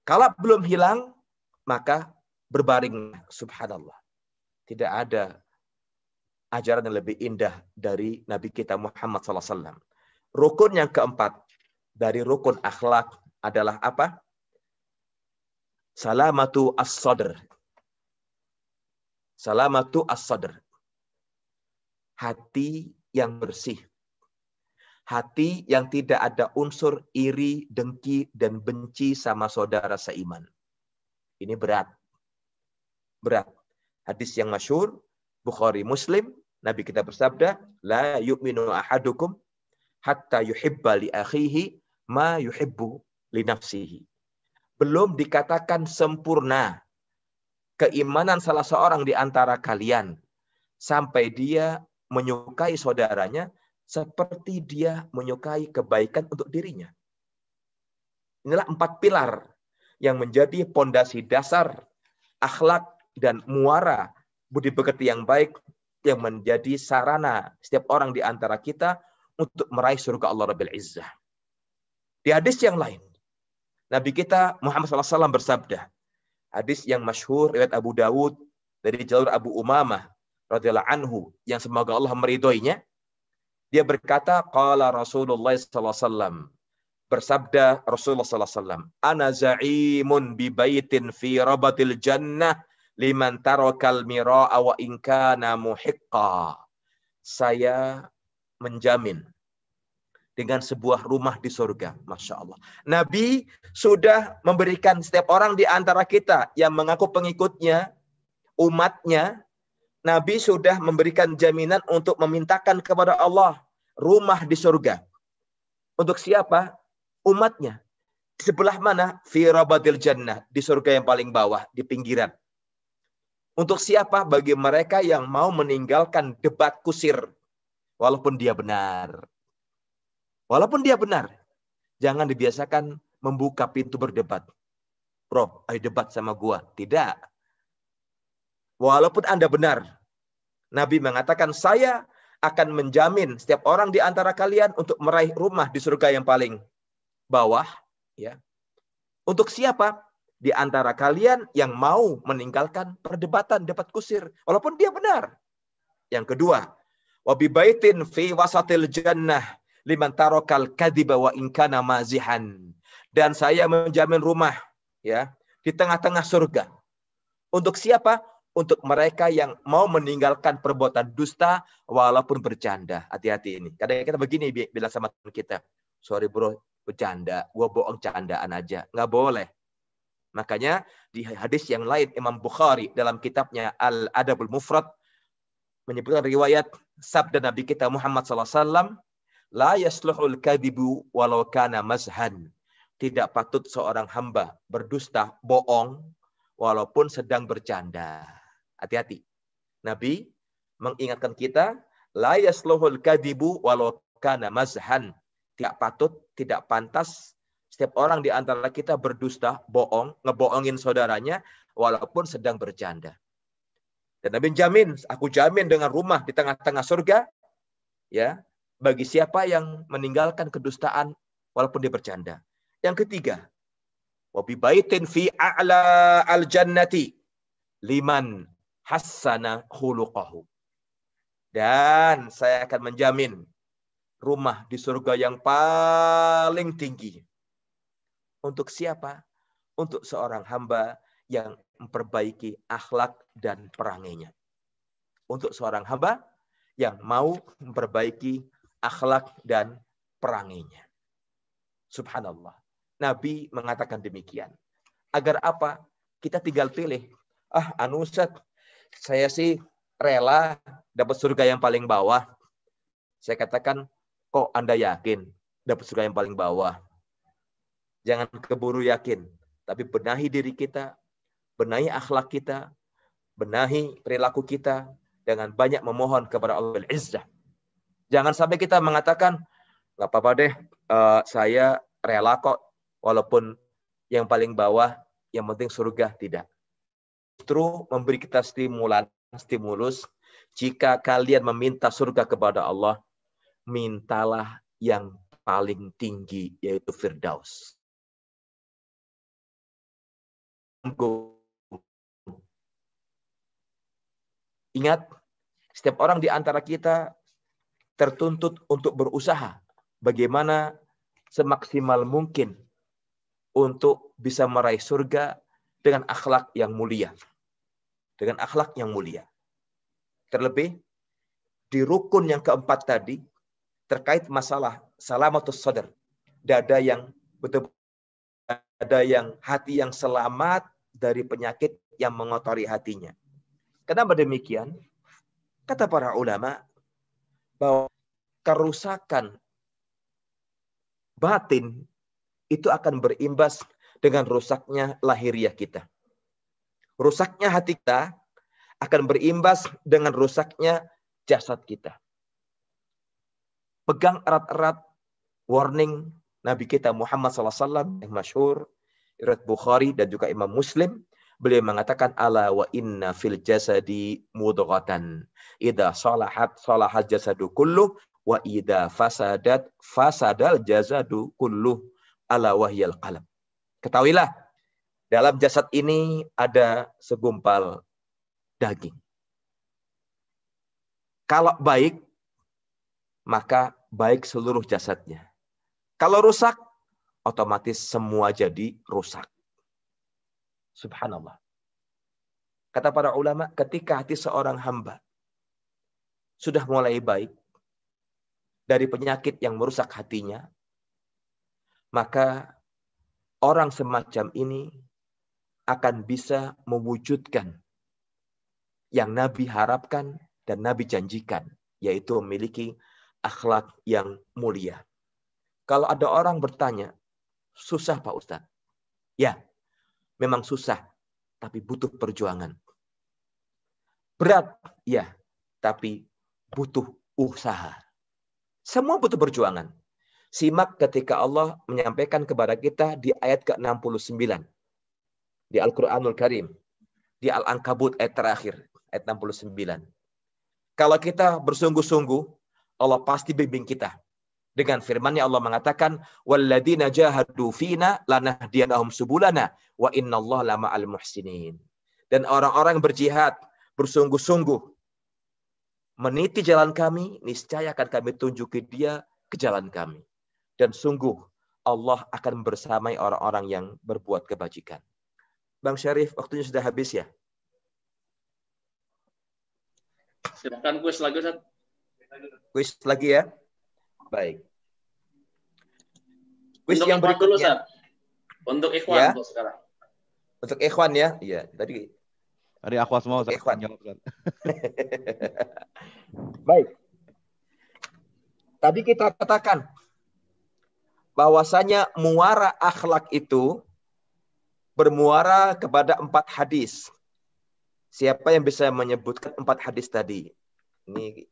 Kalau belum hilang, maka berbaring. Subhanallah. Tidak ada ajaran yang lebih indah dari Nabi kita Muhammad SAW. Rukun yang keempat dari rukun akhlak adalah apa? Salamatu as-sadr. Salamatu as-sadr. Hati yang bersih. Hati yang tidak ada unsur iri, dengki, dan benci sama saudara seiman. Ini berat. Berat. Hadis yang masyhur, Bukhari Muslim, Nabi kita bersabda, la yu'minu ahadukum hatta yuhibba li akhihi ma yuhibbu li nafsihi. Belum dikatakan sempurna keimanan salah seorang di antara kalian sampai dia menyukai saudaranya seperti dia menyukai kebaikan untuk dirinya. Inilah 4 pilar yang menjadi pondasi dasar akhlak dan muara budi pekerti yang baik yang menjadi sarana setiap orang di antara kita untuk meraih surga Allah Rabbil Izzah. Di hadis yang lain, Nabi kita Muhammad SAW bersabda, hadis yang masyhur riwayat Abu Dawud dari jalur Abu Umamah radhiyallahu anhu yang semoga Allah meridhoinya. Dia berkata, qala Rasulullah SAW. Bersabda Rasulullah SAW. Ana za'imun bi baitin fi rabatil jannah liman tarakal mira'a wa in kana muhiqqa. Saya menjamin dengan sebuah rumah di surga. Masya Allah. Nabi sudah memberikan setiap orang di antara kita yang mengaku pengikutnya, umatnya, Nabi sudah memberikan jaminan untuk memintakan kepada Allah rumah di surga. Untuk siapa? Umatnya. Di sebelah mana? Fi rabadil jannah. Di surga yang paling bawah, di pinggiran. Untuk siapa? Bagi mereka yang mau meninggalkan debat kusir. Walaupun dia benar. Walaupun dia benar. Jangan dibiasakan membuka pintu berdebat. Bro, ayo debat sama gua. Tidak. Walaupun Anda benar. Nabi mengatakan, saya akan menjamin setiap orang di antara kalian untuk meraih rumah di surga yang paling bawah. Ya. Untuk siapa? Di antara kalian yang mau meninggalkan perdebatan, debat kusir. Walaupun dia benar. Yang kedua, wabibaitin fi wasatil jannah liman tarakal kadhiba wa in kana mazihan. Dan saya menjamin rumah ya di tengah-tengah surga. Untuk siapa? Untuk mereka yang mau meninggalkan perbuatan dusta walaupun bercanda. Hati-hati ini. Kadang kita begini bilang sama teman kita, sorry bro, bercanda, gua bohong, candaan aja. Nggak boleh. Makanya di hadis yang lain Imam Bukhari dalam kitabnya Al-Adabul Mufrad menyebutkan riwayat sabda Nabi kita Muhammad SAW, la yasluhul kadibu walau kana mazhan. Tidak patut seorang hamba berdusta, bohong, walaupun sedang bercanda. Hati-hati. Nabi mengingatkan kita, la yasluhul kadibu walau kana mazhan. Tidak patut, tidak pantas setiap orang di antara kita berdusta, bohong, ngebohongin saudaranya, walaupun sedang bercanda. Dan Nabi jamin, aku jamin dengan rumah di tengah-tengah surga, ya, bagi siapa yang meninggalkan kedustaan, walaupun dia bercanda. Yang ketiga, wabibaitin fi a'la al-jannati liman hassana khuluqahu. Dan saya akan menjamin rumah di surga yang paling tinggi. Untuk siapa? Untuk seorang hamba yang memperbaiki akhlak dan perangainya. Untuk seorang hamba yang mau memperbaiki akhlak dan perangainya. Subhanallah. Nabi mengatakan demikian. Agar apa? Kita tinggal pilih. Ustaz, saya sih rela dapat surga yang paling bawah. Saya katakan, kok Anda yakin dapat surga yang paling bawah? Jangan keburu yakin, tapi benahi diri kita, benahi akhlak kita, benahi perilaku kita dengan banyak memohon kepada Allah Al-Izzah. Jangan sampai kita mengatakan, nggak apa-apa deh, saya rela kok, walaupun yang paling bawah, yang penting surga. Tidak. Justru memberi kita stimulus, jika kalian meminta surga kepada Allah, mintalah yang paling tinggi, yaitu Firdaus. Ingat, setiap orang di antara kita tertuntut untuk berusaha bagaimana semaksimal mungkin untuk bisa meraih surga dengan akhlak yang mulia. Dengan akhlak yang mulia. Terlebih, di rukun yang keempat tadi, terkait masalah salamatus sadar, dada yang betul-betul, ada yang hati yang selamat dari penyakit yang mengotori hatinya. Kenapa demikian? Kata para ulama bahwa kerusakan batin itu akan berimbas dengan rusaknya lahiriah kita. Rusaknya hati kita akan berimbas dengan rusaknya jasad kita. Pegang erat-erat warning Nabi kita Muhammad SAW yang masyhur, riwayat Bukhari dan juga Imam Muslim. Beliau mengatakan, ala wa inna fil jasadi mudghatan. Idza salahat salahal jasadu kulluh wa idza fasadat fasadal jasadu kulluh. Ala wahyal qalb. Ketahuilah, dalam jasad ini ada segumpal daging. Kalau baik, maka baik seluruh jasadnya. Kalau rusak, otomatis semua jadi rusak. Subhanallah. Kata para ulama, ketika hati seorang hamba sudah mulai baik dari penyakit yang merusak hatinya, maka orang semacam ini akan bisa mewujudkan yang Nabi harapkan dan Nabi janjikan, yaitu memiliki akhlak yang mulia. Kalau ada orang bertanya, susah Pak Ustadz? Ya, memang susah, tapi butuh perjuangan. Berat, ya, tapi butuh usaha. Semua butuh perjuangan. Simak ketika Allah menyampaikan kepada kita di ayat ke-69. Di Al-Quranul Karim. Di Al-Ankabut ayat terakhir. Ayat 69. Kalau kita bersungguh-sungguh, Allah pasti bimbing kita. Dengan firman-Nya Allah mengatakan, "Walladzina jahadu fina lanahdiyanahum subulana wa innallaha lama'al muhsinin." Dan orang-orang yang berjihad, bersungguh-sungguh meniti jalan kami, niscaya akan kami tunjuki dia ke jalan kami. Dan sungguh Allah akan bersamai orang-orang yang berbuat kebajikan. Bang Syarif, waktunya sudah habis ya? Silakan kuis lagi, Ustaz. Kuis lagi ya? Baik. Kuis Untuk yang ikhwan dulu, berikutnya. Ustaz. Untuk ikhwan Ya. untuk sekarang. Untuk ikhwan ya? Iya, tadi aku semua Ustaz. ikhwan. Jawab, Ustaz. Baik. Tadi kita katakan bahwasanya muara akhlak itu bermuara kepada 4 hadis. Siapa yang bisa menyebutkan 4 hadis tadi? Ini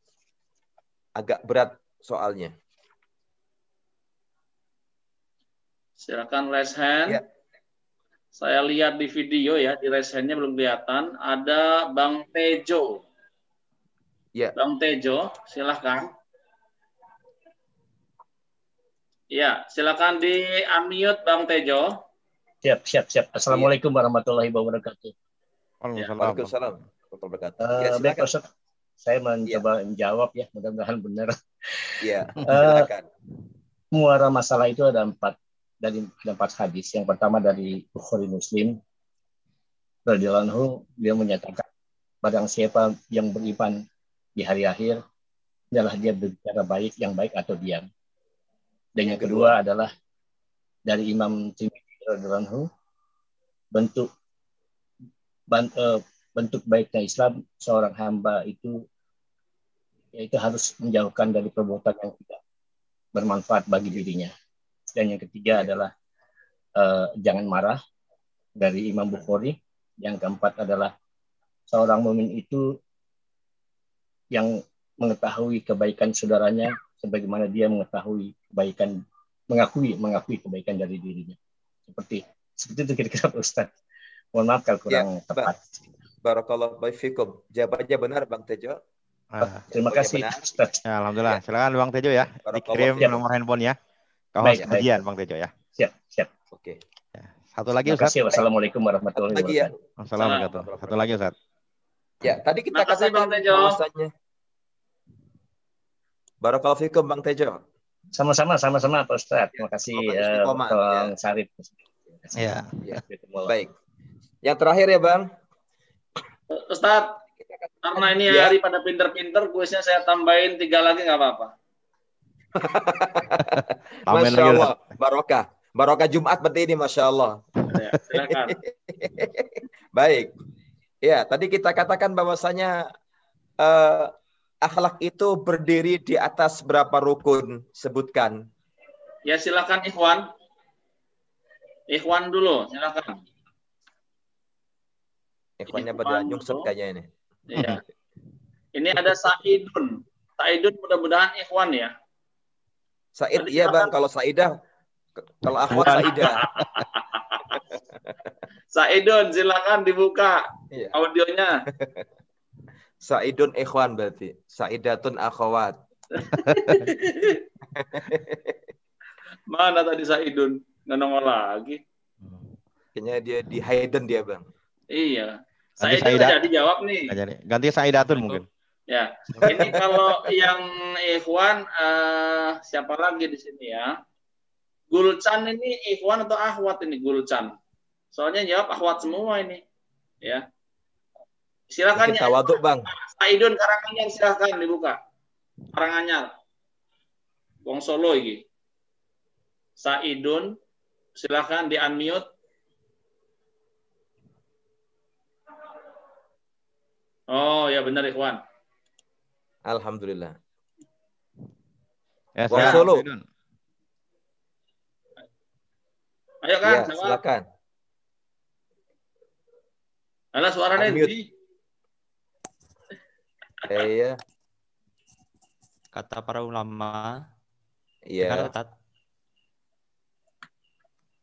agak berat soalnya. Silakan raise hand. Ya. Saya lihat di video ya, di raise hand-nya belum kelihatan. Ada Bang Tejo. Ya. Bang Tejo, silahkan. Ya, silakan di unmute Bang Tejo. Siap. Assalamualaikum warahmatullahi wabarakatuh. Waalaikumsalam. Baik, Ustaz. Saya mencoba menjawab ya, mudah-mudahan benar. Iya, silakan. Muara masalah itu ada 4 hadis. Yang pertama dari Bukhari Muslim radhiyallahu anhu, dia menyatakan barang siapa yang beriman di hari akhir adalah dia berbicara baik, yang baik atau diam. Dan yang kedua adalah dari Imam Tirmidzi radhiyallahu anhu, bentuk baiknya Islam seorang hamba itu yaitu harus menjauhkan dari perbuatan yang tidak bermanfaat bagi dirinya. Dan yang ketiga adalah jangan marah dari Imam Bukhari. Yang keempat adalah seorang mukmin itu yang mengetahui kebaikan saudaranya sebagaimana dia mengetahui kebaikan, mengakui kebaikan dari dirinya. Seperti itu kira-kira Ustaz. Mohon maaf kalau kurang tepat. Barakallahu fiikum. Jawabannya benar Bang Tejo. Terima kasih Ustaz. Ya, alhamdulillah. Silakan Bang Tejo ya. Dikirim nomor handphonenya. Baik, kajian Bang Tejo ya. Siap. Oke. Ya. Satu lagi Ustaz. Terima kasih. Wassalamualaikum warahmatullahi wabarakatuh. Assalamualaikum. Satu lagi Ustaz. Ya, tadi kita katakan bahwasanya. Barakallahu fiikum Bang Tejo. Sama-sama Pak Ustaz. Terima kasih Bang Syarif. Ya. Baik. Yang terakhir ya Bang. Ustaz, karena ini hari pada pinter-pinter, kuisnya saya tambahin 3 lagi nggak apa-apa. Masya Allah, barokah Jumat berarti ini, Masya Allah. Ya, silakan. Baik, ya tadi kita katakan bahwasanya akhlak itu berdiri di atas berapa rukun, sebutkan. Ya silakan Ikhwan. Ikhwan dulu, silakan. Ikhwannya pada nyungsep kayaknya ini. Iya. Ini ada Saidun. Saidun mudah-mudahan Ikhwan ya. Said, iya Bang. Kalau Saidah, kalau Akhwat Saidah. Saidun, silakan dibuka audionya. Saidun Ikhwan berarti. Saidatun Akhwat. Mana tadi Saidun? Nggak nongol lagi. Kayaknya dia di hidden dia Bang. Iya. Saidun aja dijawab nih. Ganti Saidatun mungkin. Ya, ini kalau yang Ikhwan, siapa lagi di sini ya? Gulcan ini Ikhwan atau Akhwat ini Gulcan? Soalnya jawab Akhwat semua ini, ya. Silakan Mungkin ya. tawaduk, Bang. Saidun Karanganyar silakan dibuka. Karanganyar. Wong Solo iki. Saidun silakan di-unmute. Oh, ya benar Ikhwan. Alhamdulillah. Ya, Wong silakan, Solo. Saidun. Ayo kan, Ya, jawab. silakan. Alah suaranya Unmute. di. Iya. Kata para ulama, Iya. benar Ustaz?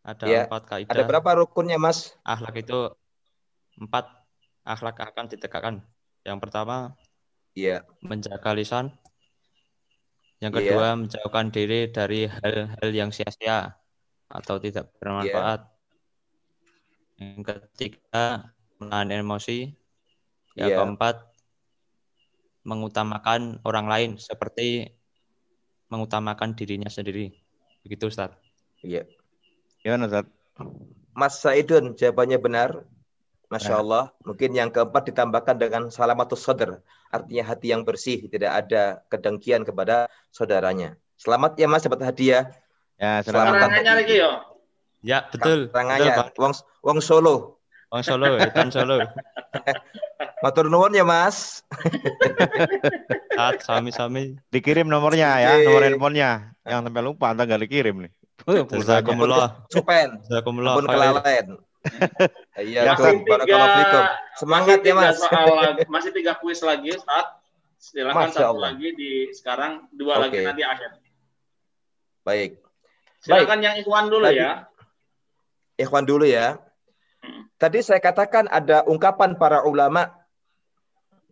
Ada Iya. 4 kaidah. Ada berapa rukunnya, Mas? Akhlak itu 4 akhlak akan ditegakkan. Yang pertama, Iya. menjaga lisan. Yang Iya. kedua, menjauhkan diri dari hal-hal yang sia-sia atau tidak bermanfaat. Yang ketiga, menahan emosi. Yang Iya. keempat, mengutamakan orang lain seperti mengutamakan dirinya sendiri. Begitu, Ustaz. Iya. Gimana, Ustaz? Mas Saidun, jawabannya benar. Masya Ya. Allah. Mungkin yang keempat ditambahkan dengan salamatus sadr. Artinya hati yang bersih. Tidak ada kedengkian kepada saudaranya. Selamat ya Mas, dapat hadiah. Ya, silakan. Selamat Karanganyar iki yo. Ya, betul. Betul, Karanganyar. Bang. Wong Solo. Wong Solo, Edan Solo. Matur nuwun ya Mas. Saat sami-sami. Dikirim nomornya ya, Oke. nomor handphonenya. Yang sampai lupa, entah nggak dikirim nih. Pulsanya. Jazakumullah. Supen. Jazakumullah Ampun khair. kelalen. Iya, Masih Kum. Barakallahu fikum. Semangat ya Mas. Masih 3 kuis lagi, Ustaz. Silakan Masya satu Allah. lagi di sekarang, 2 lagi Oke. nanti akhir. Baik. Silakan yang Ikhwan dulu Tadi- ya. Ikhwan dulu ya. Tadi saya katakan ada ungkapan para ulama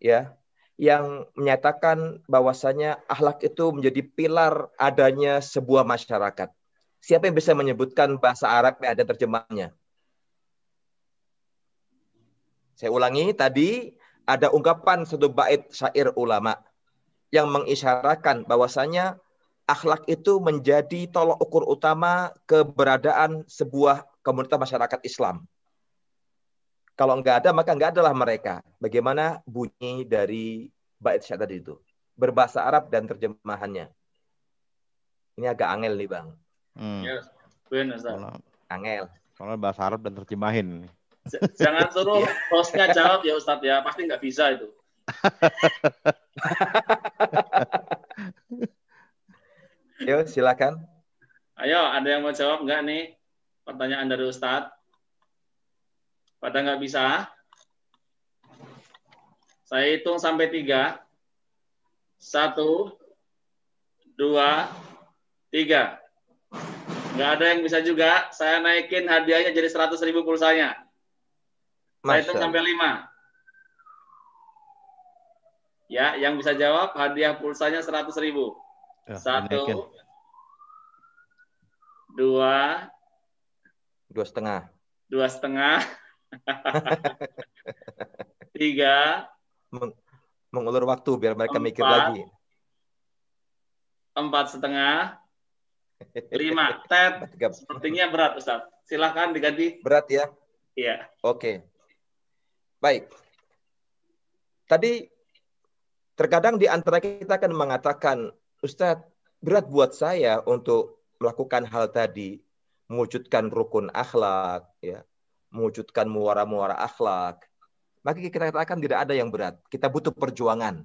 ya yang menyatakan bahwasanya akhlak itu menjadi pilar adanya sebuah masyarakat. Siapa yang bisa menyebutkan bahasa Arab yang ada terjemahannya? Saya ulangi, tadi ada ungkapan satu bait syair ulama yang mengisyaratkan bahwasanya akhlak itu menjadi tolok ukur utama keberadaan sebuah komunitas masyarakat Islam. Kalau nggak ada, maka nggak adalah mereka. Bagaimana bunyi dari bait syair tadi itu? Berbahasa Arab dan terjemahannya. Ini agak angel nih, Bang. Ya, benar, Ustaz. Angel. Soalnya bahasa Arab dan terjemahin. Jangan suruh hostnya jawab ya Ustaz ya, pasti nggak bisa itu. Yuk, silakan. Ayo, ada yang mau jawab nggak nih? Pertanyaan dari Ustaz. Pada nggak bisa? Saya hitung sampai 3. 1, 2, 3. Nggak ada yang bisa juga. Saya naikin hadiahnya jadi 100.000 pulsanya. Saya hitung sampai 5. Ya, yang bisa jawab hadiah pulsanya 100.000. Ya, 1, dinaikin. 2, 2,5. 2,5. 3, Mengulur waktu biar mereka mikir 4. lagi. 4,5. 5. Ted, sepertinya berat Ustaz. Silahkan diganti. Berat ya? Iya. Oke. Baik. Tadi terkadang di antara kita kan mengatakan, Ustadz, berat buat saya untuk melakukan hal tadi, mewujudkan rukun akhlak, ya, mewujudkan muara-muara akhlak. Maka kita katakan tidak ada yang berat. Kita butuh perjuangan,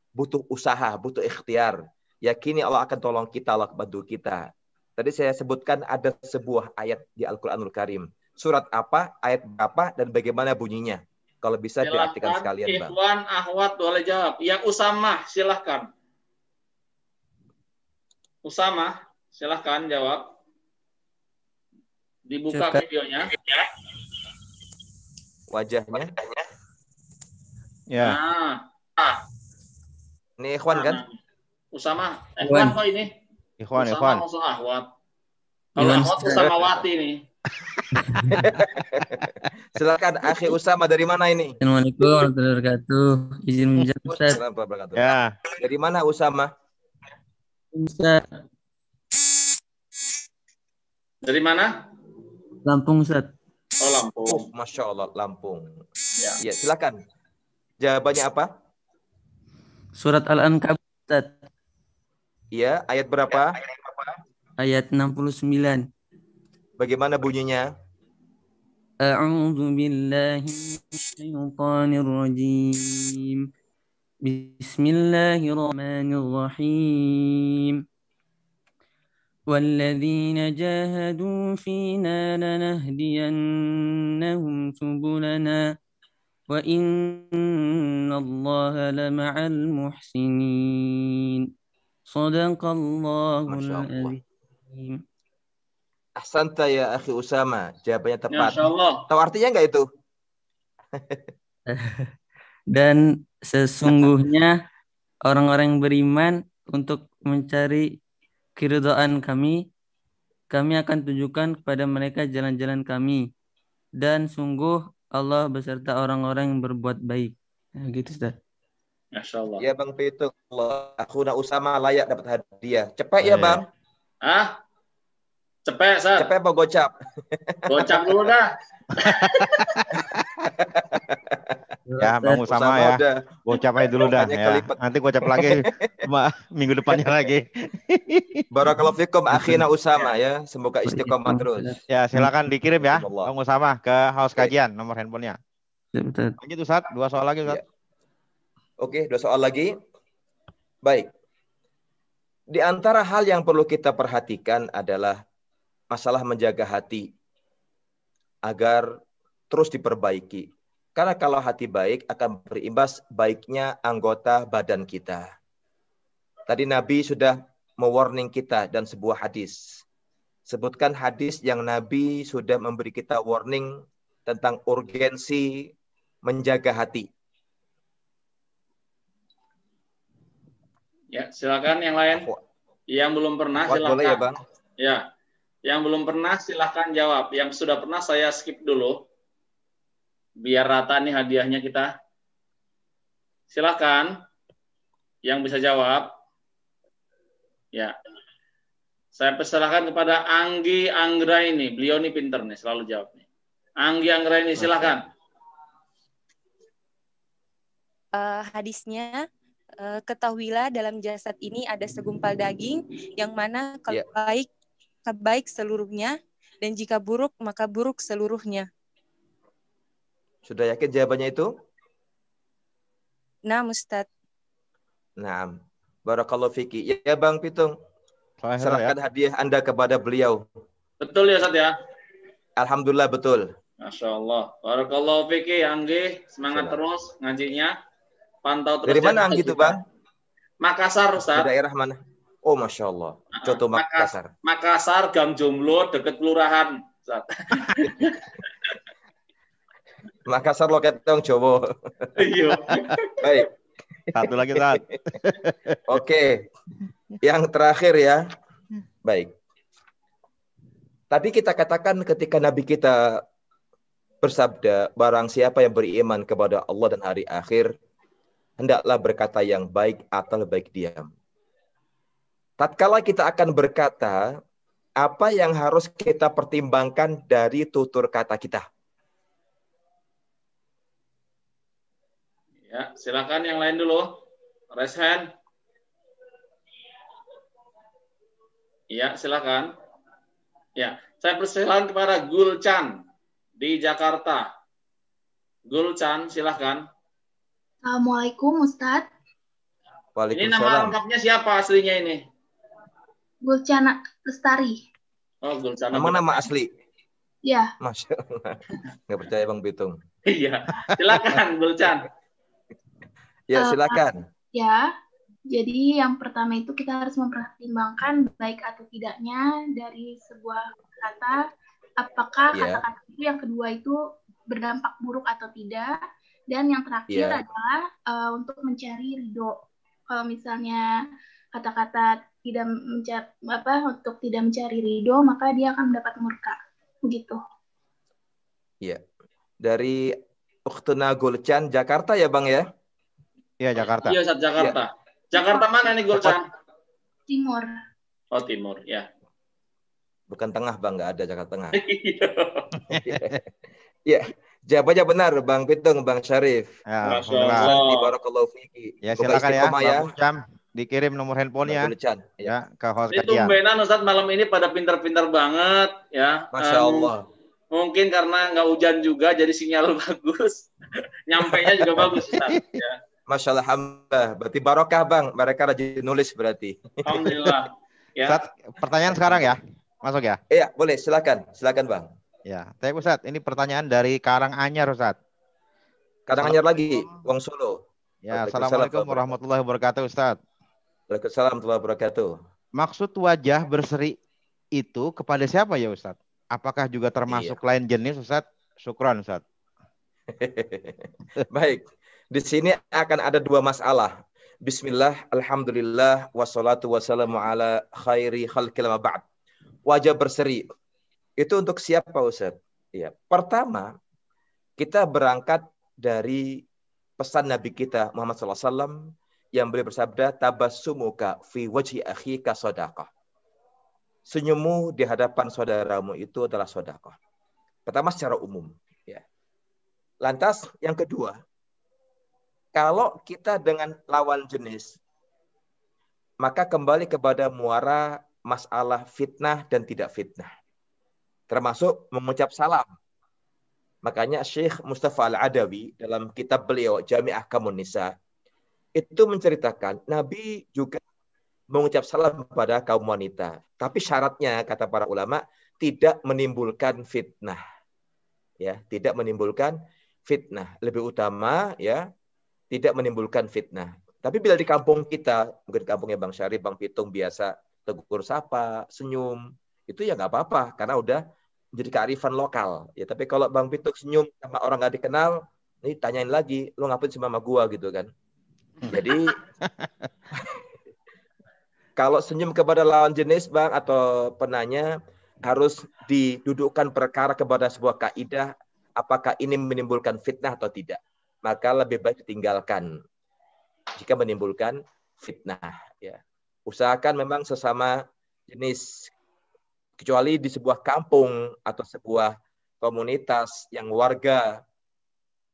butuh usaha, butuh ikhtiar. Yakini Allah akan tolong kita, Allah bantu kita. Tadi saya sebutkan ada sebuah ayat di Al-Quranul Karim. Surat apa, ayat berapa, dan bagaimana bunyinya. Kalau bisa diartikan sekalian, Bang. Ikhwan, Ahwat boleh jawab. Yang Usamah, silahkan. Usamah, silahkan jawab. Dibuka videonya. Wajahnya. Ya. Nah, Ini Ikhwan kan? Usamah. Ikhwan kok ini? Ikhwan, Usamah Ikhwan. langsung Ahwat. Kalau Ahwat Usamawati nih. Silakan Akhi Usama, dari mana ini? Assalamualaikum warahmatullahi wabarakatuh. Izin menjawab Ustaz. Ya. Dari mana Usama? Ustaz. Dari mana? Lampung Ustaz. Oh, Lampung. Masya Allah, Lampung. Ya. Ya, silakan. Jawabannya apa? Surat Al-Ankabut, Ustaz. Iya, ayat berapa? Ayat 69. Bagaimana bunyinya? A'udzu billahi minasyaitonir rajim. Bismillahirrahmanirrahim. وَالَّذِينَ جَاهَدُوا فِينَا لَنَهْدِيَنَّهُمْ سُبُلَنَا وَإِنَّ اللَّهَ لَمَعَ الْمُحْسِنِينَ صَدَقَ اللَّهُ الْعَظِيمُ. Ahsanta ya akhi Usama, jawabannya tepat. Masya Allah. Tahu artinya nggak itu? Dan sesungguhnya orang-orang yang beriman untuk mencari keridhaan kami akan tunjukkan kepada mereka jalan-jalan kami. Dan sungguh Allah beserta orang-orang yang berbuat baik. Nah, gitu, Ustaz. Masya Allah. Ya Bang Pitung, akhuna Usama layak dapat hadiah. Cepet ya Bang. Ah? Cepet, Sar. Cepet apa gocap? Gocap dulu dah. Ya, Bang Usama ya. Udah. Gocap aja dulu dah ya. Nanti gocap lagi minggu depannya lagi. Barakallahu fikum akhina Usama ya. Semoga istiqomah terus. Ya, silakan dikirim ya Bang Usama ke haus kajian nomor handphonenya. Lanjut Ustaz, 2 soal lagi Ustaz. Ya. Oke, 2 soal lagi. Baik. Di antara hal yang perlu kita perhatikan adalah masalah menjaga hati agar terus diperbaiki. Karena kalau hati baik akan berimbas baiknya anggota badan kita. Tadi Nabi sudah mewarning kita dan sebuah hadis. Sebutkan hadis yang Nabi sudah memberi kita warning tentang urgensi menjaga hati. Ya, silakan yang lain. Yang belum pernah silakan. Boleh ya, Bang? Ya. Yang belum pernah silakan jawab. Yang sudah pernah saya skip dulu. Biar rata nih hadiahnya kita. Silakan. Yang bisa jawab. Ya. Saya persilakan kepada Anggi Anggra ini. Beliau nih pinter nih, selalu jawab nih. Anggi Anggra ini silakan. Hadisnya, ketahuilah dalam jasad ini ada segumpal daging yang mana kalau baik seluruhnya, dan jika buruk maka buruk seluruhnya. Sudah yakin jawabannya itu? Nah, Ustaz. Nah, barakallahu fiki. Ya Bang Pitung. Serahkan hadiah Anda kepada beliau. Betul ya Ustaz ya? Alhamdulillah betul. Masya Allah. Barakallahu fiki Anggi. Semangat terus ngajinya. Pantau terus. Dari mana Anggi itu Bang? Makassar Ustaz. Di daerah mana? Oh Masya Allah. Contoh Makassar. Makassar, Gang Jomblo, dekat kelurahan. Makassar loket dong coba. Iya. Baik. Satu lagi Ustaz. Oke. Yang terakhir ya. Baik. Tadi kita katakan ketika Nabi kita bersabda, barang siapa yang beriman kepada Allah dan hari akhir, hendaklah berkata yang baik atau lebih baik diam. Tatkala kita akan berkata, apa yang harus kita pertimbangkan dari tutur kata kita? Ya, silakan yang lain dulu. Raise hand. Ya, silakan. Ya, saya persilakan kepada Gulcan di Jakarta. Gulcan, silakan. Assalamualaikum Ustadz. Ini nama lengkapnya siapa aslinya ini? Gulcan Lestari. Oh, Gulcan. Nama asli? Ya. Masya Allah. Nggak percaya Bang Bitung. Iya, silakan Gulcan. Ya, silakan. Ya, jadi yang pertama itu kita harus mempertimbangkan baik atau tidaknya dari sebuah kata, apakah kata-kata itu yang kedua itu berdampak buruk atau tidak, dan yang terakhir adalah untuk mencari ridho. Kalau misalnya kata-kata tidak untuk tidak mencari ridho, maka dia akan mendapat murka. Begitu. Iya. Dari Ukhtuna Gulcan, Jakarta ya Bang ya? Iya, Jakarta. Iya, Ustaz, Jakarta. Ya. Jakarta mana nih, Gulcan? Timur. Oh, Timur, ya. Bukan tengah, Bang. Nggak ada Jakarta Tengah. Iya. Jawabannya benar, Bang Pitung, Bang Syarif. Ya, Masya alhamdulillah. Allah. Barakallahu fiki. Ya Semoga silakan ya, istiqomah ya. Bang Ucam, dikirim nomor handphonenya Bang Chan. ya ke host Ini kajian. tumbenan Ustadz malam ini pada pintar-pintar banget ya. Masya Allah. Mungkin karena nggak hujan juga jadi sinyal bagus. Nyampainya juga bagus Ustadz. Ya. Masya Allah, alhamdulillah. Berarti barokah, Bang. Mereka rajin nulis berarti. Alhamdulillah. Ya. Ustadz, pertanyaan sekarang ya. Masuk ya? Iya, boleh. Silakan. Silakan, Bang. Ya, tapi Ustadz, ini pertanyaan dari Karanganyar, Ustadz. Karanganyar lagi, Wong Solo. Ya, Assalamualaikum warahmatullahi wabarakatuh, Ustadz. Waalaikumsalam warahmatullahi wabarakatuh. Maksud wajah berseri itu kepada siapa ya, Ustadz? Apakah juga termasuk lain jenis, Ustadz? Syukran, Ustadz. Baik. Di sini akan ada dua masalah. Bismillah, alhamdulillah, wassalatu wassalamu ala khairi khalqil ma ba'd. Wajah berseri. Itu untuk siapa, Ustaz? Ya. Pertama, kita berangkat dari pesan Nabi kita Muhammad SAW yang beliau bersabda, tabassumuka fi wajhi akhika shadaqah. Senyummu di hadapan saudaramu itu adalah sedekah. Pertama secara umum. Ya. Lantas yang kedua, kalau kita dengan lawan jenis, maka kembali kepada muara masalah fitnah dan tidak fitnah. Termasuk mengucap salam. Makanya Syekh Mustafa Al-Adawi dalam kitab beliau Jami' Ahkamun Nisa itu menceritakan Nabi juga mengucap salam kepada kaum wanita. Tapi syaratnya kata para ulama tidak menimbulkan fitnah. Ya, tidak menimbulkan fitnah. Lebih utama ya tidak menimbulkan fitnah. Tapi bila di kampung kita, mungkin kampungnya Bang Syarif, Bang Pitung biasa tegur sapa, senyum, itu ya nggak apa-apa karena udah menjadi kearifan lokal. Ya, tapi kalau Bang Pitung senyum sama orang nggak dikenal, ini tanyain lagi, lu ngapain sih sama gua gitu kan? Jadi kalau senyum kepada lawan jenis, Bang, atau penanya harus didudukkan perkara kepada sebuah kaidah, apakah ini menimbulkan fitnah atau tidak. Maka lebih baik ditinggalkan jika menimbulkan fitnah. Ya. Usahakan memang sesama jenis, kecuali di sebuah kampung atau sebuah komunitas yang warga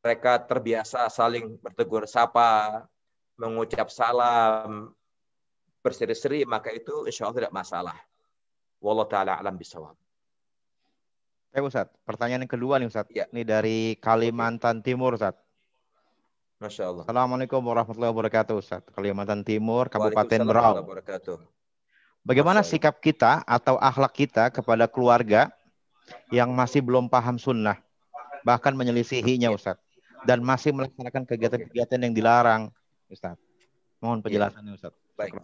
mereka terbiasa saling bertegur sapa, mengucap salam, berseri-seri, maka itu insya Allah tidak masalah. Wallahu ta'ala alam bisawab. Ustaz, pertanyaan yang kedua nih Ustaz. Ya. Ini dari Kalimantan Timur, Ustaz. Masya Allah. Assalamualaikum warahmatullahi wabarakatuh, Ustaz. Kalimantan Timur, Kabupaten Berau. Bagaimana sikap kita atau akhlak kita kepada keluarga yang masih belum paham sunnah, bahkan menyelisihinya, Ustaz, dan masih melaksanakan kegiatan-kegiatan yang dilarang, Ustaz? Mohon penjelasannya, Ustaz. Baik.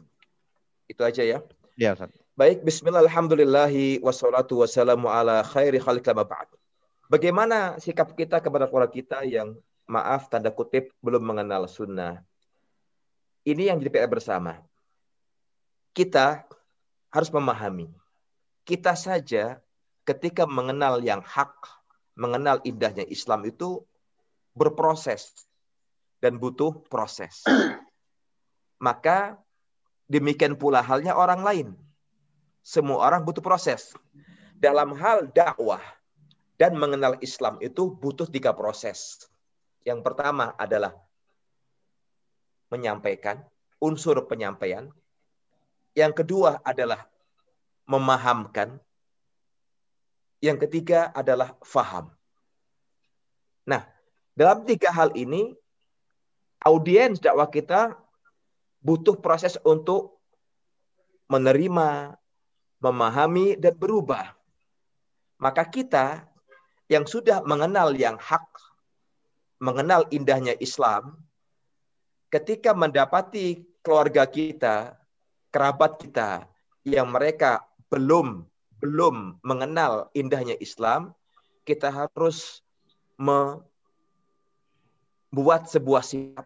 Itu aja ya. Ya, Ustaz. Baik, bismillah, alhamdulillahi, wassalatu wassalamu ala khairi khalqil ma ba'd. Bagaimana sikap kita kepada keluarga kita yang, maaf, tanda kutip, belum mengenal sunnah? Ini yang jadi PR bersama. Kita harus memahami. Kita saja ketika mengenal yang hak, mengenal indahnya Islam itu berproses dan butuh proses. Maka demikian pula halnya orang lain. Semua orang butuh proses. Dalam hal dakwah dan mengenal Islam itu butuh 3 proses. Yang pertama adalah menyampaikan, unsur penyampaian. Yang kedua adalah memahamkan. Yang ketiga adalah faham. Nah, dalam 3 hal ini, audiens dakwah kita butuh proses untuk menerima, memahami, dan berubah. Maka kita yang sudah mengenal yang hak, mengenal indahnya Islam, ketika mendapati keluarga kita, kerabat kita, yang mereka belum mengenal indahnya Islam, kita harus membuat sebuah sikap.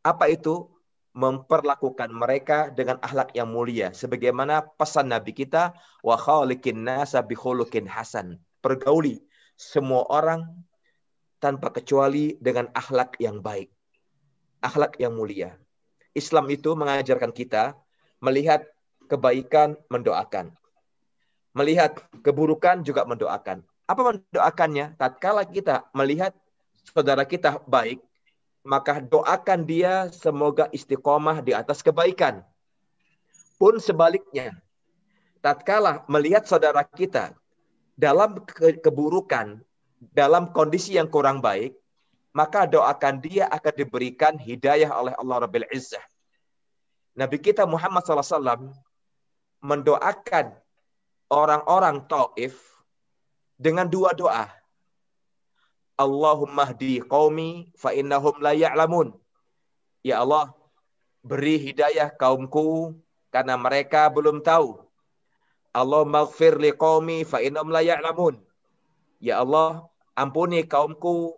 Apa itu? Memperlakukan mereka dengan akhlak yang mulia, sebagaimana pesan Nabi kita, wa khaliqin nasa bi khuluqin hasan. Pergauli semua orang tanpa kecuali dengan akhlak yang baik, akhlak yang mulia. Islam itu mengajarkan kita melihat kebaikan mendoakan, melihat keburukan juga mendoakan, Apa mendoakannya? Tatkala kita melihat saudara kita baik, maka doakan dia semoga istiqomah di atas kebaikan. Pun sebaliknya, tatkala melihat saudara kita dalam keburukan, dalam kondisi yang kurang baik, maka doakan dia akan diberikan hidayah oleh Allah Rabbil Izzah. Nabi kita Muhammad SAW mendoakan orang-orang Taif dengan dua doa. Allahumma hdi qaumi fa innahum la ya'lamun. Ya Allah, beri hidayah kaumku karena mereka belum tahu. Allahumma ighfir li qaumi fa innahum la ya'lamun. Ya Allah, ampuni kaumku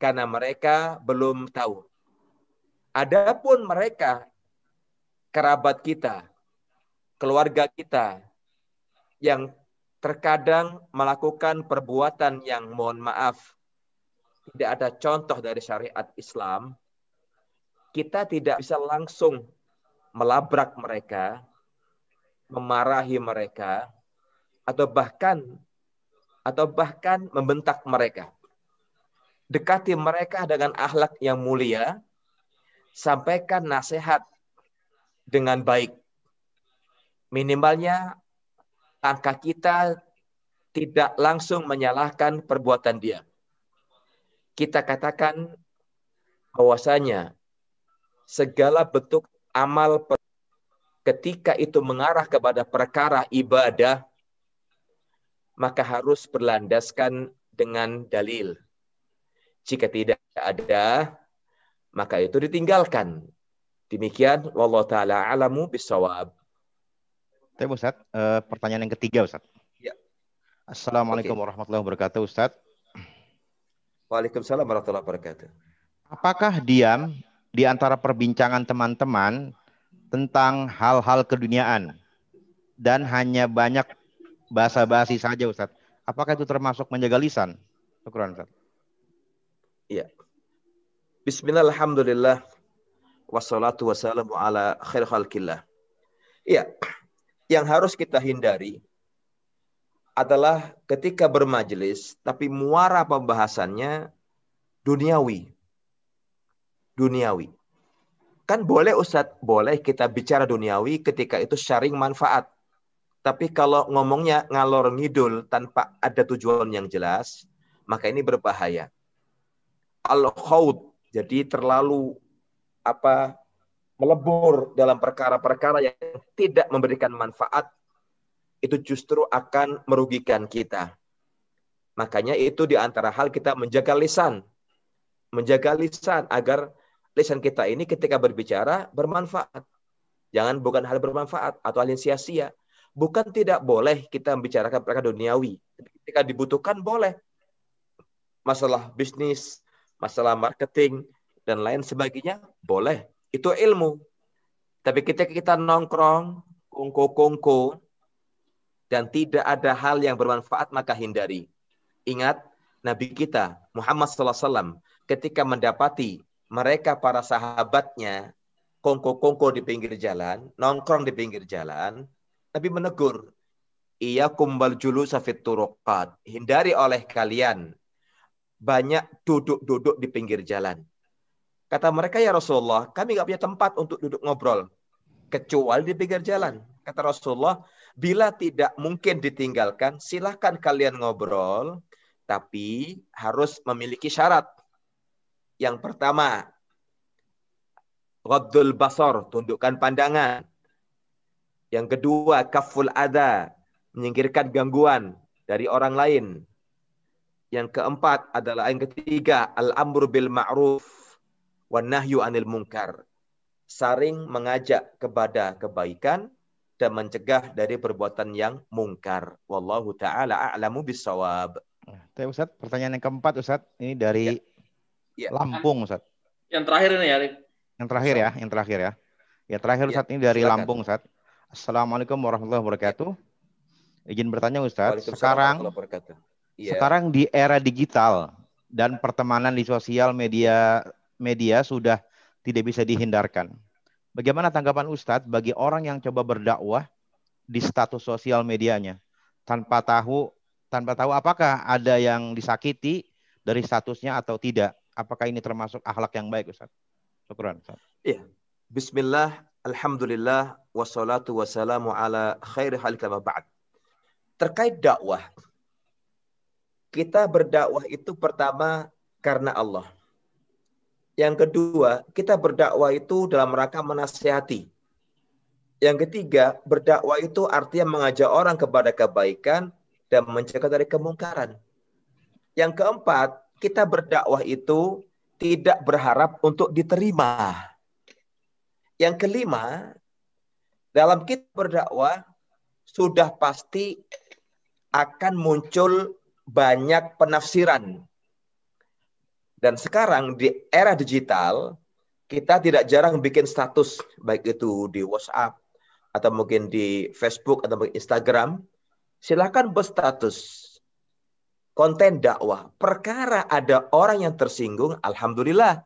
karena mereka belum tahu. Adapun mereka, kerabat kita, keluarga kita, yang terkadang melakukan perbuatan yang mohon maaf, tidak ada contoh dari syariat Islam, kita tidak bisa langsung melabrak mereka, memarahi mereka, atau bahkan membentak mereka. Dekati mereka dengan akhlak yang mulia, sampaikan nasihat dengan baik. Minimalnya langkah kita tidak langsung menyalahkan perbuatan dia. Kita katakan bahwasanya segala bentuk amal ketika itu mengarah kepada perkara ibadah, maka harus berlandaskan dengan dalil. Jika tidak ada, maka itu ditinggalkan. Demikian, wallahu ta'ala a'lamu bissawab. Tapi Ustaz, pertanyaan yang ketiga Ustaz. Ya. Assalamualaikum warahmatullahi wabarakatuh Ustaz. Waalaikumsalam warahmatullahi wabarakatuh. Apakah diam di antara perbincangan teman-teman tentang hal-hal keduniaan dan hanya banyak basa-basi saja Ustaz? Apakah itu termasuk menjaga lisan? Syukran Ustaz. Iya. Bismillah, alhamdulillah, wassalatu wassalamu ala khair khalqillah. Iya. Yang harus kita hindari adalah ketika bermajelis, tapi muara pembahasannya duniawi. Duniawi. Kan boleh Ustadz, boleh kita bicara duniawi ketika itu sharing manfaat. Tapi kalau ngomongnya ngalor ngidul tanpa ada tujuan yang jelas, maka ini berbahaya. Al-khawd, jadi terlalu melebur dalam perkara-perkara yang tidak memberikan manfaat, itu justru akan merugikan kita. Makanya itu di antara hal kita menjaga lisan. Menjaga lisan agar lisan kita ini ketika berbicara bermanfaat. Bukan hal bermanfaat atau hal yang sia-sia. Bukan tidak boleh kita membicarakan perkara duniawi. Ketika dibutuhkan boleh. Masalah bisnis, masalah marketing, dan lain sebagainya boleh. Itu ilmu. Tapi ketika kita nongkrong, kongko-kongko, dan tidak ada hal yang bermanfaat, maka hindari. Ingat, Nabi kita, Muhammad SAW, ketika mendapati mereka para sahabatnya, kongko-kongko di pinggir jalan, nongkrong di pinggir jalan, Nabi menegur, Iyyakum wal julusa fit turuqat. Hindari oleh kalian banyak duduk-duduk di pinggir jalan. Kata mereka, ya Rasulullah, kami nggak punya tempat untuk duduk ngobrol. Kecuali di pinggir jalan. Kata Rasulullah, bila tidak mungkin ditinggalkan, silahkan kalian ngobrol. Tapi harus memiliki syarat. Yang pertama, ghaddul basar, tundukkan pandangan. Yang kedua, kaful adha, menyingkirkan gangguan dari orang lain. Yang keempat adalah yang ketiga, al-amru bil ma'ruf wan nahyu anil munkar. Saring mengajak kepada kebaikan dan mencegah dari perbuatan yang mungkar. Wallahu ta'ala a'lamu bissawab. Ustaz, pertanyaan yang keempat Ustaz, ini dari Lampung Ustaz. Yang terakhir ini ya, Yang terakhir ya. Yang terakhir Ustaz, ini dari Lampung Ustaz. Assalamualaikum warahmatullahi wabarakatuh. Izin bertanya Ustaz, sekarang di era digital dan pertemanan di sosial media sudah tidak bisa dihindarkan. Bagaimana tanggapan Ustadz bagi orang yang coba berdakwah di status sosial medianya tanpa tahu tanpa tahu apakah ada yang disakiti dari statusnya atau tidak. Apakah ini termasuk akhlak yang baik, Ustaz? Syukran, Ustaz. Iya. Bismillah, alhamdulillah, wassalatu wassalamu ala khairi khalqi wa ba'd. Terkait dakwah, kita berdakwah itu pertama karena Allah. Yang kedua, kita berdakwah itu dalam rangka menasihati. Yang ketiga, berdakwah itu artinya mengajak orang kepada kebaikan dan mencegah dari kemungkaran. Yang keempat, kita berdakwah itu tidak berharap untuk diterima. Yang kelima, dalam kita berdakwah sudah pasti akan muncul banyak penafsiran. Dan sekarang di era digital, kita tidak jarang bikin status, baik itu di WhatsApp, atau mungkin di Facebook, atau mungkin Instagram. Silakan berstatus konten dakwah. Perkara ada orang yang tersinggung, alhamdulillah.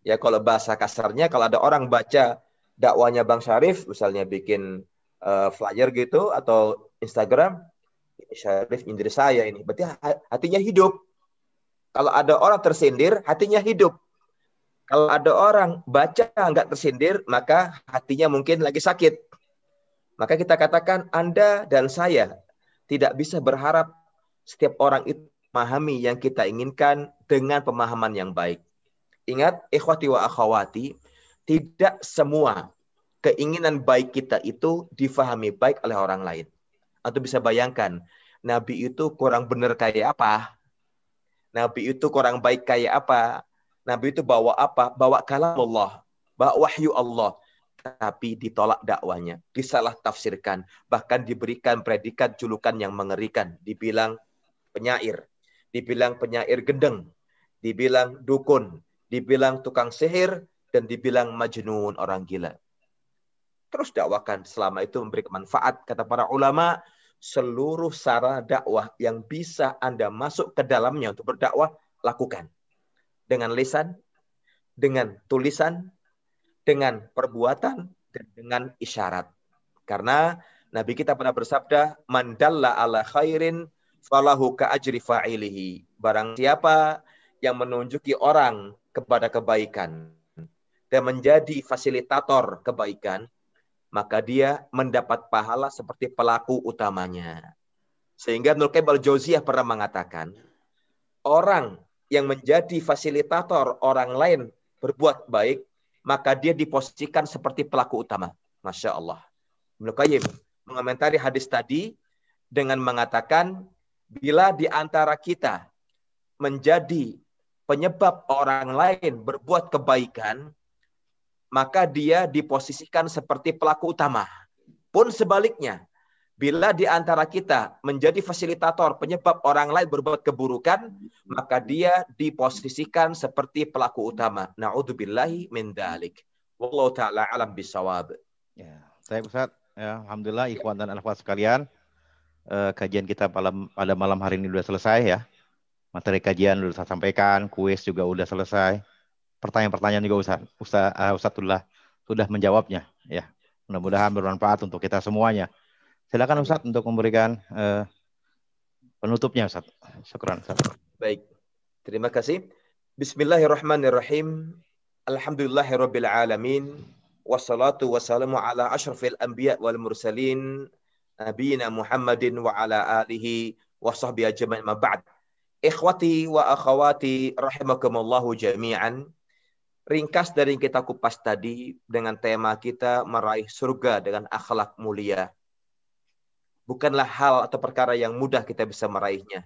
Ya kalau bahasa kasarnya, kalau ada orang baca dakwanya Bang Syarif, misalnya bikin flyer gitu, atau Instagram, Syarif nyindir saya ini. Berarti hatinya hidup. Kalau ada orang tersindir, hatinya hidup. Kalau ada orang baca nggak tersindir, maka hatinya mungkin lagi sakit. Maka kita katakan Anda dan saya tidak bisa berharap setiap orang itu memahami yang kita inginkan dengan pemahaman yang baik. Ingat, ikhwati wa akhwati, tidak semua keinginan baik kita itu difahami baik oleh orang lain. Atau bisa bayangkan, Nabi itu kurang benar kayak apa? Nabi itu kurang baik kayak apa? Nabi itu bawa apa? Bawa kalam Allah, bawa wahyu Allah. Tapi ditolak dakwanya, disalah tafsirkan, bahkan diberikan predikat julukan yang mengerikan. Dibilang penyair, dibilang penyair gendeng, dibilang dukun, dibilang tukang sihir, dan dibilang majnun, orang gila. Terus dakwakan, selama itu memberi manfaat. Kata para ulama, seluruh sarana dakwah yang bisa Anda masuk ke dalamnya untuk berdakwah, lakukan. Dengan lisan, dengan tulisan, dengan perbuatan, dan dengan isyarat. Karena Nabi kita pernah bersabda, man dalla ala khairin falahu ka ajri fa'ilihi. Barang siapa yang menunjuki orang kepada kebaikan dan menjadi fasilitator kebaikan, maka dia mendapat pahala seperti pelaku utamanya. Sehingga Ibnu Qayyim al-Jauziyah pernah mengatakan, orang yang menjadi fasilitator orang lain berbuat baik, maka dia diposisikan seperti pelaku utama. Masya Allah. Ibnu Qayyim mengomentari hadis tadi dengan mengatakan, bila di antara kita menjadi penyebab orang lain berbuat kebaikan, maka dia diposisikan seperti pelaku utama. Pun sebaliknya, bila di antara kita menjadi fasilitator penyebab orang lain berbuat keburukan, maka dia diposisikan seperti pelaku utama. Na'udzubillahi min dzalik. Wallahu taala alam bisawab. Ya, saya Ustaz, ya, alhamdulillah ikhwan dan akhwat sekalian, kajian kita pada malam hari ini sudah selesai ya. Materi kajian sudah saya sampaikan, kuis juga sudah selesai. Pertanyaan-pertanyaan juga Ustazullah sudah menjawabnya ya. Mudah-mudahan bermanfaat untuk kita semuanya. Silakan Ustaz untuk memberikan penutupnya Ustaz. Syukran Ustaz. Baik. Terima kasih. Bismillahirrahmanirrahim. Alhamdulillahirabbil alamin. Wassalatu wassalamu ala asyrafil anbiya wal mursalin nabiyina Muhammadin wa ala alihi wa sahbihi ajma'in ma ba'd. Ikhwati wa akhawati rahimakumullahu jami'an. Ringkas dari yang kita kupas tadi dengan tema kita meraih surga dengan akhlak mulia. Bukanlah hal atau perkara yang mudah kita bisa meraihnya.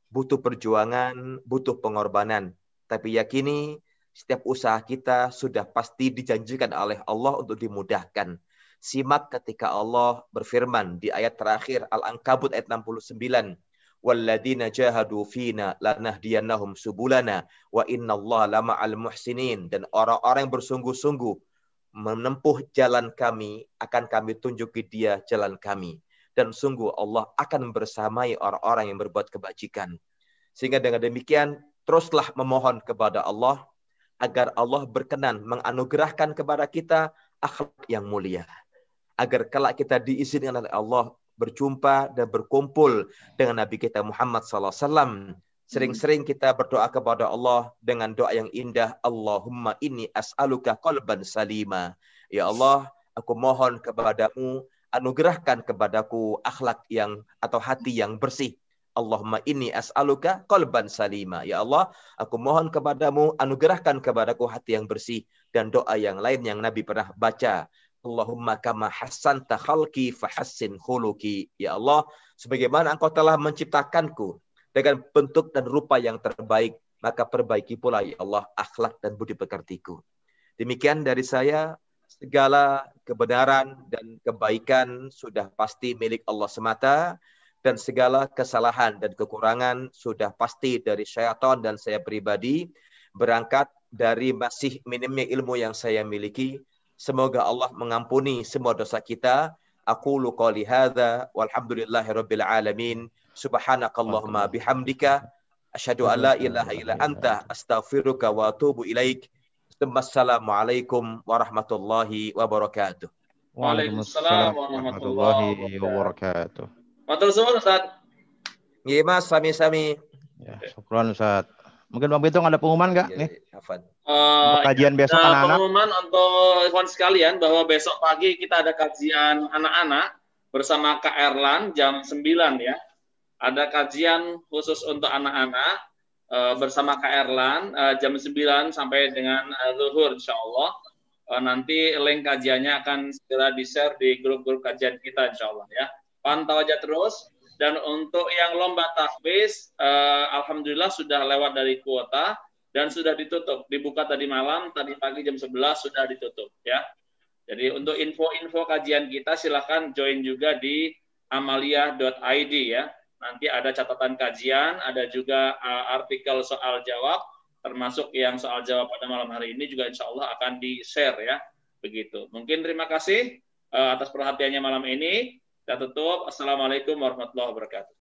Butuh perjuangan, butuh pengorbanan. Tapi yakini setiap usaha kita sudah pasti dijanjikan oleh Allah untuk dimudahkan. Simak ketika Allah berfirman di ayat terakhir Al-Ankabut ayat 69. Walladzina jahadu fina lanahdiyannahum subulana wa innallaha lama'al muhsinin. Dan orang-orang yang bersungguh-sungguh menempuh jalan kami, akan kami tunjuki dia jalan kami. Dan sungguh Allah akan bersamai orang-orang yang berbuat kebajikan. Sehingga dengan demikian, teruslah memohon kepada Allah, agar Allah berkenan menganugerahkan kepada kita akhlak yang mulia. Agar kelak kita diizinkan oleh Allah berjumpa dan berkumpul dengan Nabi kita Muhammad SAW. Sering-sering kita berdoa kepada Allah dengan doa yang indah. Allahumma inni as'aluka qalban salima. Ya Allah, aku mohon kepadamu, anugerahkan kepadaku akhlak yang atau hati yang bersih. Allahumma inni as'aluka qalban salima. Ya Allah, aku mohon kepadamu, anugerahkan kepadaku hati yang bersih. Dan doa yang lain yang Nabi pernah baca. Allahumma kama hassanta khalqi fahassin khuluqi. Ya Allah, sebagaimana engkau telah menciptakanku dengan bentuk dan rupa yang terbaik, maka perbaiki pula ya Allah akhlak dan budi pekertiku. Demikian dari saya, segala kebenaran dan kebaikan sudah pasti milik Allah semata, dan segala kesalahan dan kekurangan sudah pasti dari syaitan dan saya pribadi, berangkat dari masih minimnya ilmu yang saya miliki. Semoga Allah mengampuni semua dosa kita. Aqulu qouli hadza walhamdulillahirabbil alamin. Subhanakallahumma bihamdika asyhadu an la ilaha illa anta astaghfiruka wa atubu ilaik. Assalamualaikum warahmatullahi wabarakatuh. Waalaikumsalam warahmatullahi wabarakatuh. Matur suwun Ustaz. Nggih Mas, sami-sami. Ya, syukran Ustaz. Mungkin Bang Bitung ada pengumuman nggak nih? Kajian besok anak-anak. Pengumuman untuk ikhwan sekalian bahwa besok pagi kita ada kajian anak-anak bersama Kak Erlan jam 9 ya. Ada kajian khusus untuk anak-anak bersama Kak Erlan jam 9 sampai dengan zuhur insyaallah. Nanti link kajiannya akan segera di-share di grup-grup kajian kita insyaallah ya. Pantau aja terus. Dan untuk yang lomba tahfiz, alhamdulillah sudah lewat dari kuota dan sudah ditutup. Dibuka tadi malam, tadi pagi jam 11 sudah ditutup ya. Jadi untuk info-info kajian kita silakan join juga di amalia.id ya. Nanti ada catatan kajian, ada juga artikel soal jawab, termasuk yang soal jawab pada malam hari ini juga insya Allah akan di-share ya. Begitu. Mungkin terima kasih atas perhatiannya malam ini. Kita tutup. Assalamualaikum warahmatullahi wabarakatuh.